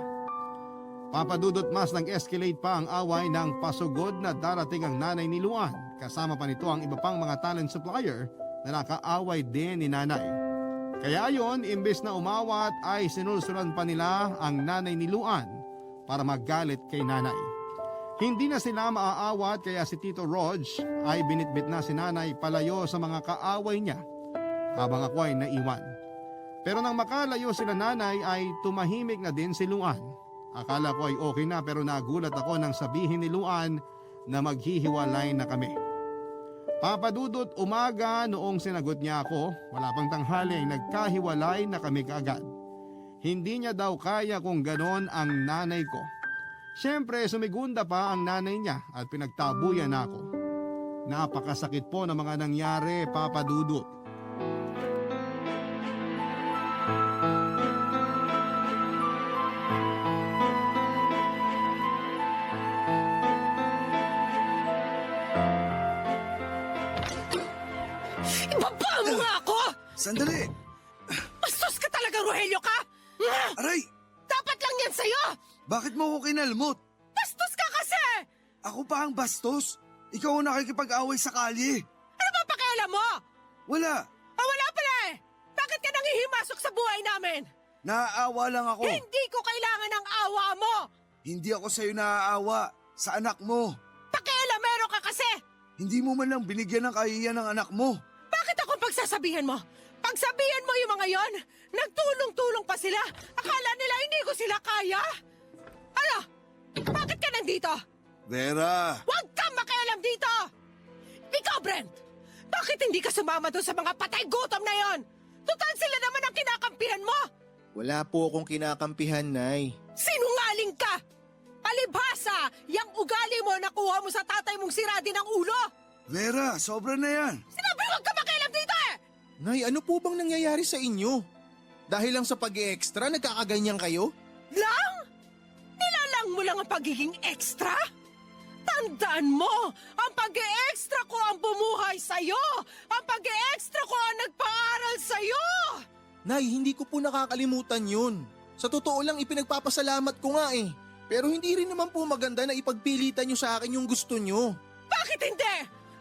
Papa Dudut, mas nag-escalate pa ang away ng pasugod na darating ang nanay ni Luan. Kasama pa nito ang iba pang mga talent supplier na nakaaway din ni nanay. Kaya ayon, imbes na umawat ay sinulsulan pa nila ang nanay ni Luan para maggalit kay nanay. Hindi na sila maaawat kaya si Tito Rog ay binitbit na si nanay palayo sa mga kaaway niya habang ako ay naiwan. Pero nang makalayo sila nanay ay tumahimik na din si Luan. Akala ko ay okay na pero nagulat ako nang sabihin ni Luan na maghihiwalay na kami. Papa Dudut, umaga noong sinagot niya ako, wala pang tanghali ay nagkahiwalay na kami kaagad. Hindi niya daw kaya kung ganon ang nanay ko. Siyempre sumigunda pa ang nanay niya at pinagtabuyan na ako. Napakasakit po ng mga nangyari, Papa Dudut. Ibaba mo nga ako! Sandali! Bastos ka talaga, Rogelio ka! Aray! Dapat lang yan sa'yo! Bakit mo ko kinalmot? Bastos ka kasi! Ako pa ang bastos. Ikaw ang nakikipag-away sa kalye. Ano ba pakialam mo? Wala. Wala pala eh! Bakit ka nangihimasok sa buhay namin? Naaawa lang ako. Hindi ko kailangan ng awa mo! Hindi ako sa'yo naaawa. Sa anak mo. Pakialamero ka kasi! Hindi mo man lang binigyan ng kahihiyan ng anak mo. Bakit ako pagsasabihan mo? Pagsabihan mo yung mga yon, nagtulong-tulong pa sila. Akala nila hindi ko sila kaya? Ano? Bakit ka nandito? Vera! Huwag kang makialam dito! Ikaw, Brent! Bakit hindi ka sumama doon sa mga patay gutom na yon? Total sila naman ang kinakampihan mo! Wala po akong kinakampihan, Nay. Sinungaling ka! Palibhasa! Yang ugali mo nakuha mo sa tatay mong sira din ang ulo! Vera, sobra na yan. Sinabi huwag ka makialam dito eh! Nay, ano po bang nangyayari sa inyo? Dahil lang sa pag-extra, nagkakaganyan kayo? Lang? Nilalang mo lang ang pagiging extra? Tandaan mo, ang pag-extra ko ang bumuhay sa'yo! Ang pag-extra ko ang nagpaaral sa'yo! Nay, hindi ko po nakakalimutan yun. Sa totoo lang, ipinagpapasalamat ko nga eh. Pero hindi rin naman po maganda na ipagpilitan nyo sa akin yung gusto nyo. Bakit hindi?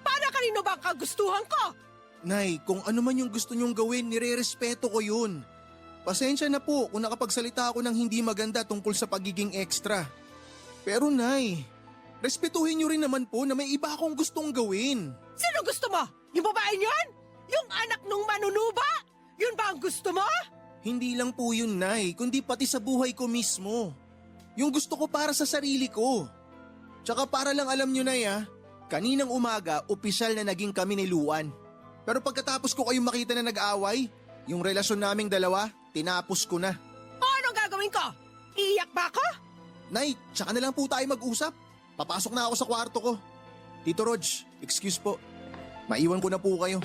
Para kanino ba ang kagustuhan ko? Nay, kung ano man yung gusto nyong gawin, nire-respeto ko yun. Pasensya na po kung nakapagsalita ako ng hindi maganda tungkol sa pagiging extra. Pero Nay, respetuhin nyo rin naman po na may iba akong gustong gawin. Sino gusto mo? Yung babae niyon? Yung anak nung manunuba? Yun ba ang gusto mo? Hindi lang po yun, Nay, kundi pati sa buhay ko mismo. Yung gusto ko para sa sarili ko. Tsaka para lang alam nyo, Nay, kaninang umaga, opisyal na naging kami ni Luan. Pero pagkatapos ko kayong makita na nag-aaway, yung relasyon naming dalawa, tinapos ko na. O anong gagawin ko? Iiyak ba ako? Nay, tsaka na lang po tayo mag-usap. Papasok na ako sa kwarto ko. Tito Rog, excuse po. Maiwan ko na po kayo.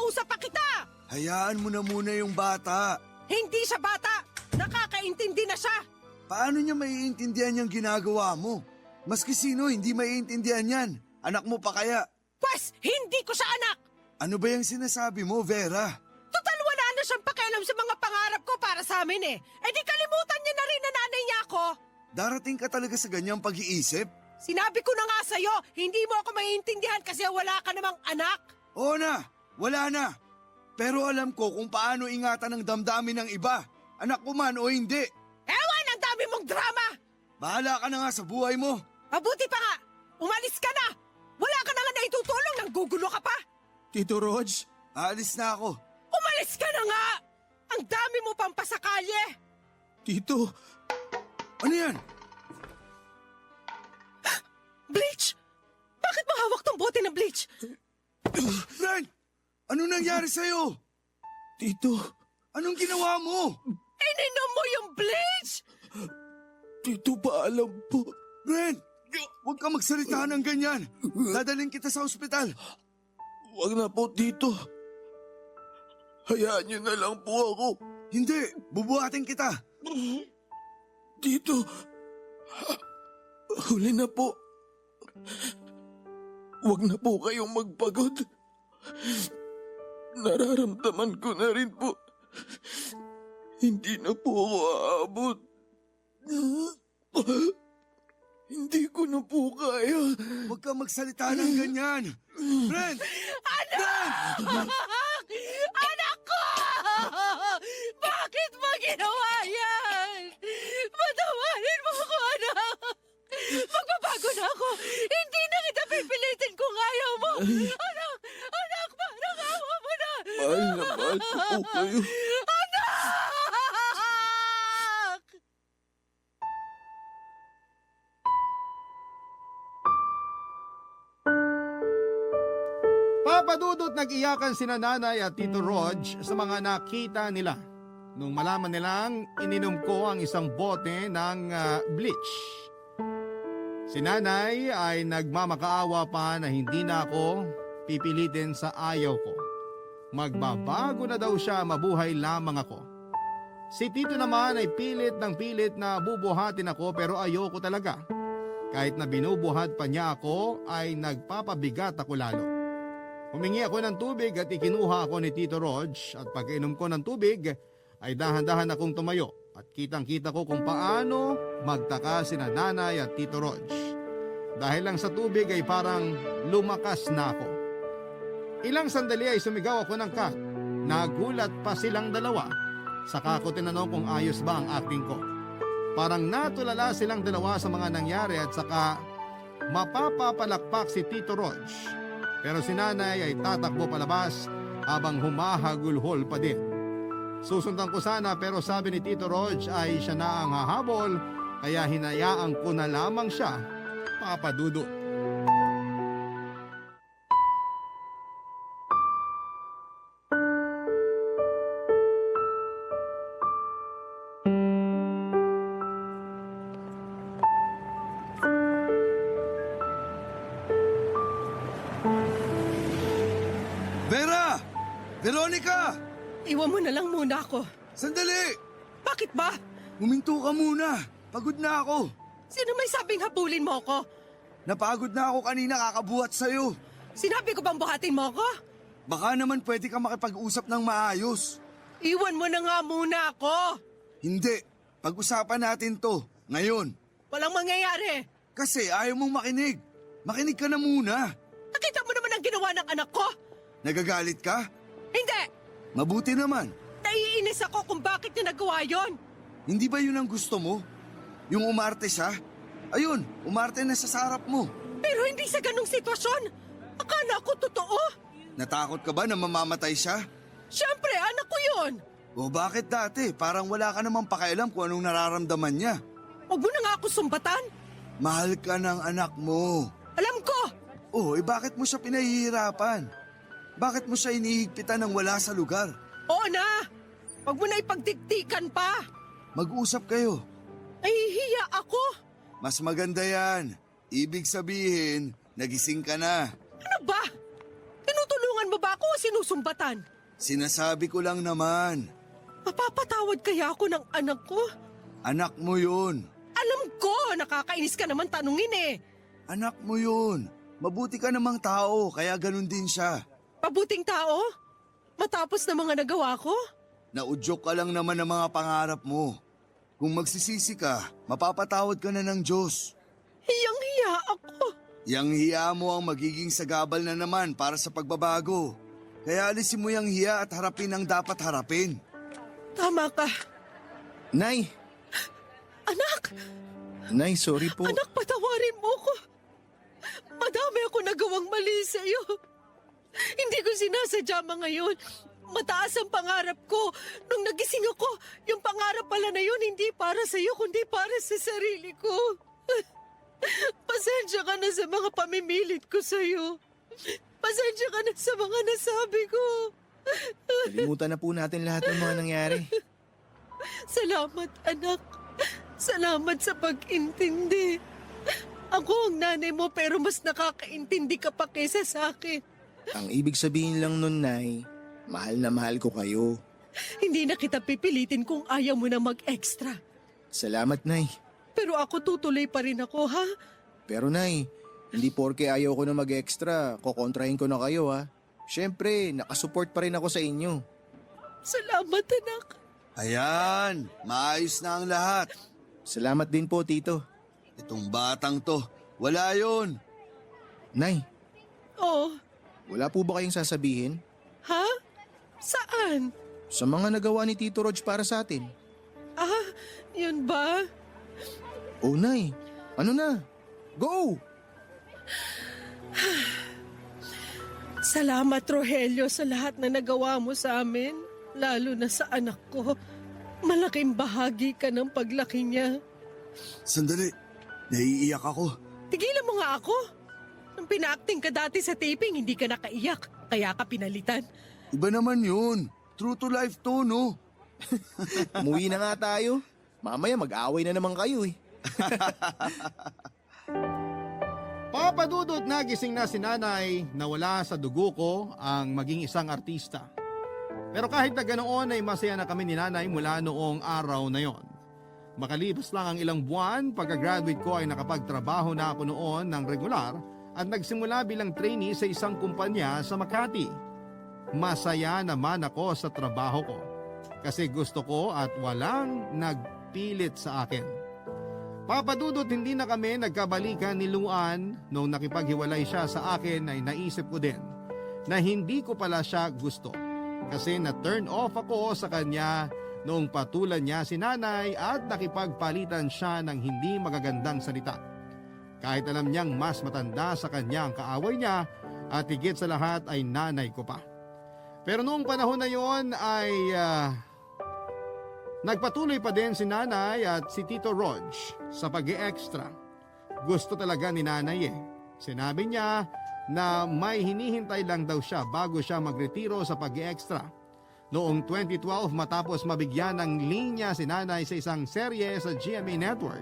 Kinakausap pa kita! Hayaan mo na muna yung bata. Hindi siya bata! Nakakaintindi na siya! Paano niya maiintindihan yung ginagawa mo? Maski sino, hindi maiintindihan yan. Anak mo pa kaya? Pwes, hindi ko siya anak! Ano ba yung sinasabi mo, Vera? Total wala na siyang pakialam sa mga pangarap ko para sa amin eh. Eh di kalimutan niya na rin na nanay niya ako. Darating ka talaga sa ganyang pag-iisip? Sinabi ko na nga sa'yo, hindi mo ako maiintindihan kasi wala ka namang anak. Oo na, wala na. Pero alam ko kung paano ingatan ang damdamin ng iba. Anak ko man o hindi. Ewan, ang dami mong drama! Bahala ka na nga sa buhay mo. Mabuti pa nga, umalis ka na! Wala ka na nga naitutulong, nanggugulo ka pa! Tito Rog, Aalis na ako. Umalis ka na nga! Ang dami mo pang pasakalye! Tito, Ano yan? Bleach! Bakit mo hawak tong bote ng bleach? Frank! Ano nangyari sa'yo? Tito, Anong ginawa mo? Ininom mo yung bleach! Tito pa alam po. Brent! Huwag ka magsalita ng ganyan. Dadalhin kita sa ospital. Wag na po, Tito. Hayaan niyo na lang po ako. Hindi, bubuhatin kita. Tito, huli na po. Wag na po kayong magpagod. Nararamdaman ko na rin po. Hindi na po ako aabot. Hindi ko na po kaya. Huwag ka magsalita ng ganyan. Brent! Anak! Anak ko! Bakit mo ginawa yan? Patawarin mo ako, anak! Magbabago na ako! Hindi na kita pipilitin kung ayaw mo! Anak! Anak! Parang awa mo na! Mahal na mahal ko po kayo. Anak! Papadudot nag-iyakan sina nanay at Tito Rog sa mga nakita nila nung malaman nilang ininom ko ang isang bote ng bleach. Si nanay ay nagmamakaawa pa na hindi na ako pipilitin sa ayaw ko. Magbabago na daw siya, mabuhay lamang ako. Si Tito naman ay pilit ng pilit na bubuhatin ako pero ayoko talaga. Kahit na binubuhat pa niya ako ay nagpapabigat ako lalo. Humingi ako ng tubig at ikinuha ako ni Tito Rog at pagkainom ko ng tubig ay dahan-dahan akong tumayo at kitang-kita ko kung paano magtaka sina nanay at Tito Rog. Dahil lang sa tubig ay parang lumakas na ako. Ilang sandali ay sumigaw ako ng cut. Nagulat pa silang dalawa. Saka ko tinanong kung ayos ba ang acting ko. Parang natulala silang dalawa sa mga nangyari at saka mapapapalakpak si Tito Rog. Pero si nanay ay tatakbo palabas habang humahagulhol pa din. Susundan ko sana pero sabi ni Tito Rog ay siya na ang hahabol kaya hinayaan ko na lamang siya, papadudot. Vera! Veronica! Iwan mo na lang muna ako. Sandali! Bakit ba? Huminto ka muna. Pagod na ako. Sino may sabing habulin mo ako? Napagod na ako kanina kakabuhat sa'yo. Sinabi ko bang buhatin mo ako? Baka naman pwede ka makipag-usap ng maayos. Iwan mo na nga muna ako. Hindi. Pag-usapan natin to. Ngayon. Walang mangyayari. Kasi ayaw mong makinig. Makinig ka na muna. Nakita mo naman ang ginawa ng anak ko? Nagagalit ka? Hindi! Mabuti naman. Naiinis ako kung bakit niya nagawa yon. Hindi ba yun ang gusto mo? Yung umarte siya? Ayun, umarte na sa sarap mo. Pero hindi sa ganong sitwasyon. Akala ko totoo. Natakot ka ba na mamamatay siya? Siyempre, anak ko yun. O bakit dati? Parang wala ka namang pakialam kung anong nararamdaman niya. Huwag mo na nga ako sumbatan. Mahal ka ng anak mo. Alam ko. Oh, bakit mo siya pinahihirapan? Bakit mo siya inihigpitan ng wala sa lugar? Oo na. Huwag mo na ipagdiktikan pa. Mag-usap kayo. Nahihiya ako. Mas maganda yan. Ibig sabihin, nagising ka na. Ano ba? Tinutulungan Tinutulungan mo ba ako o sinusumbatan? Sinasabi ko lang naman, Mapapatawad kaya ako ng anak ko? anak mo yun. Alam ko, nakakainis ka naman tanungin eh. Anak mo yun. Mabuti ka namang tao, kaya ganun din siya. Pabuting tao? Matapos na mga nagawa ko? Naudyok ka lang naman ng mga pangarap mo. Kung magsisisi ka, mapapatawad ka na ng Diyos. Hiyang-hiya ako. Yang hiya mo ang magiging sagabal na naman para sa pagbabago. Kaya alisin mo yung hiya at harapin ang dapat harapin. Tama ka. Nay! Anak! Nay, sorry po. Anak, patawarin mo ko. Madami ako nagawang mali sa iyo. Hindi ko sinasadya mga ngayon. Mataas ang pangarap ko. Nung nagising ako, yung pangarap pala na yun hindi para sa iyo, kundi para sa sarili ko. Pasensya ka na sa mga pamimilit ko sa iyo. Pasensya ka na sa mga nasabi ko. Kalimutan na po natin lahat ng mga nangyari. Salamat, anak. Salamat sa pag-intindi. Ako ang nanay mo pero mas nakakaintindi ka pa kaysa sa akin. Ang ibig sabihin lang nun, Nay, mahal na mahal ko kayo. Hindi na kita pipilitin kung ayaw mo na mag-extra. Salamat, Nay. Pero ako tutuloy pa rin ako, ha? Pero Nay, hindi porke ayaw ko na mag-extra, kukontrahin ko na kayo ha. Siyempre, nakasupport pa rin ako sa inyo. Salamat, anak. Ayan, maayos na ang lahat. Salamat din po, Tito. Itong batang to, wala yun. Nay, Oh, wala po ba kayong sasabihin? ha? Saan? Sa mga nagawa ni Tito Rog para sa atin? Ah, yun ba? Oh, Nay, ano na? Go! Salamat, Rogelio, sa lahat na nagawa mo sa amin. Lalo na sa anak ko. Malaking bahagi ka ng paglaki niya. Sandali, naiiyak ako. Tigilan mo nga ako. Nung pina-acting ka dati sa taping, hindi ka nakaiyak. Kaya ka pinalitan. Iba naman yun. True to life to, no? Umuwi na nga tayo. Mamaya mag-away na naman kayo eh. Papadudot na gising na si nanay na wala sa dugo ko ang maging isang artista. Pero kahit na ganoon ay masaya na kami ni nanay mula noong araw na yon. Makalipas lang ang ilang buwan, pagka-graduate ko ay nakapagtrabaho na ako noon ng regular at nagsimula bilang trainee sa isang kumpanya sa Makati. Masaya naman ako sa trabaho ko kasi gusto ko at walang nagpilit sa akin. Papadudot hindi na kami nagkabalikan ni Luan nung nakipaghiwalay siya sa akin ay naisip ko din na hindi ko pala siya gusto kasi na-turn off ako sa kanya noong patulan niya si nanay at nakipagpalitan siya ng hindi magagandang salita. Kahit alam niyang mas matanda sa kanya ang kaaway niya at higit sa lahat ay nanay ko pa. Pero noong panahon na yon ay nagpatuloy pa din si nanay at si Tito Rog sa pag-e-extra. Gusto talaga ni nanay eh. Sinabi niya na may hinihintay lang daw siya bago siya magretiro sa pag-e-extra. Noong 2012 matapos mabigyan ng linya si nanay sa isang serye sa GMA Network,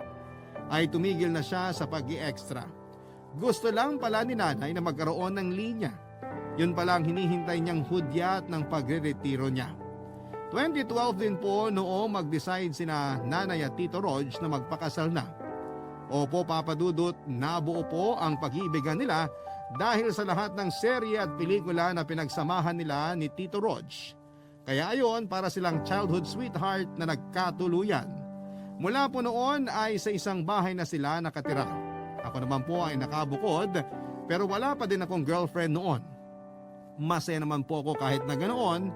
ay tumigil na siya sa pag-e-extra. Gusto lang pala ni nanay na magkaroon ng linya. Yun pala ang hinihintay niyang hudyat ng pagre-retiro niya. 2012 din po noong mag-decide sina nanay at Tito Rog na magpakasal na. Opo, Papadudot, nabuo po ang pag-iibigan nila dahil sa lahat ng serye at pelikula na pinagsamahan nila ni Tito Rog. Kaya ayon, para silang childhood sweetheart na nagkatuluyan. Mula po noon ay sa isang bahay na sila nakatira. Ako naman po ay nakabukod pero wala pa din akong girlfriend noon. Masaya naman po ako kahit na ganoon.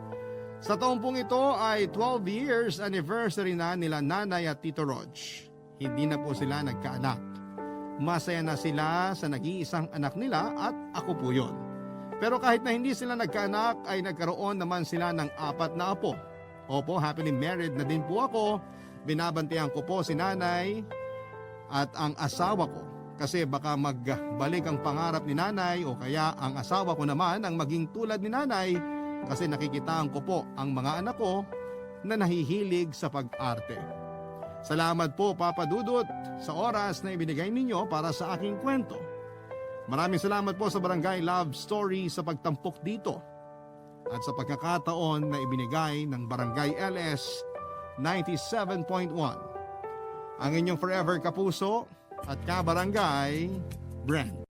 Sa taong pong ito ay 12 years anniversary na nila nanay at Tito Rog. Hindi na po sila nagkaanak. Masaya na sila sa nag-iisang anak nila at ako po yun. Pero kahit na hindi sila nagkaanak ay nagkaroon naman sila ng 4 na apo. Opo, happily married na din po ako. Binabantayan ko po si nanay at ang asawa ko. Kasi baka magbalik ang pangarap ni nanay o kaya ang asawa ko naman ang maging tulad ni nanay kasi nakikitaan ko po ang mga anak ko na nahihilig sa pag-arte. Salamat po, Papa Dudut, sa oras na ibinigay ninyo para sa aking kwento. Maraming salamat po sa Barangay Love Story sa pagtampok dito at sa pagkakataon na ibinigay ng Barangay LS 97.1. Ang inyong forever kapuso at kabarangay, Brent.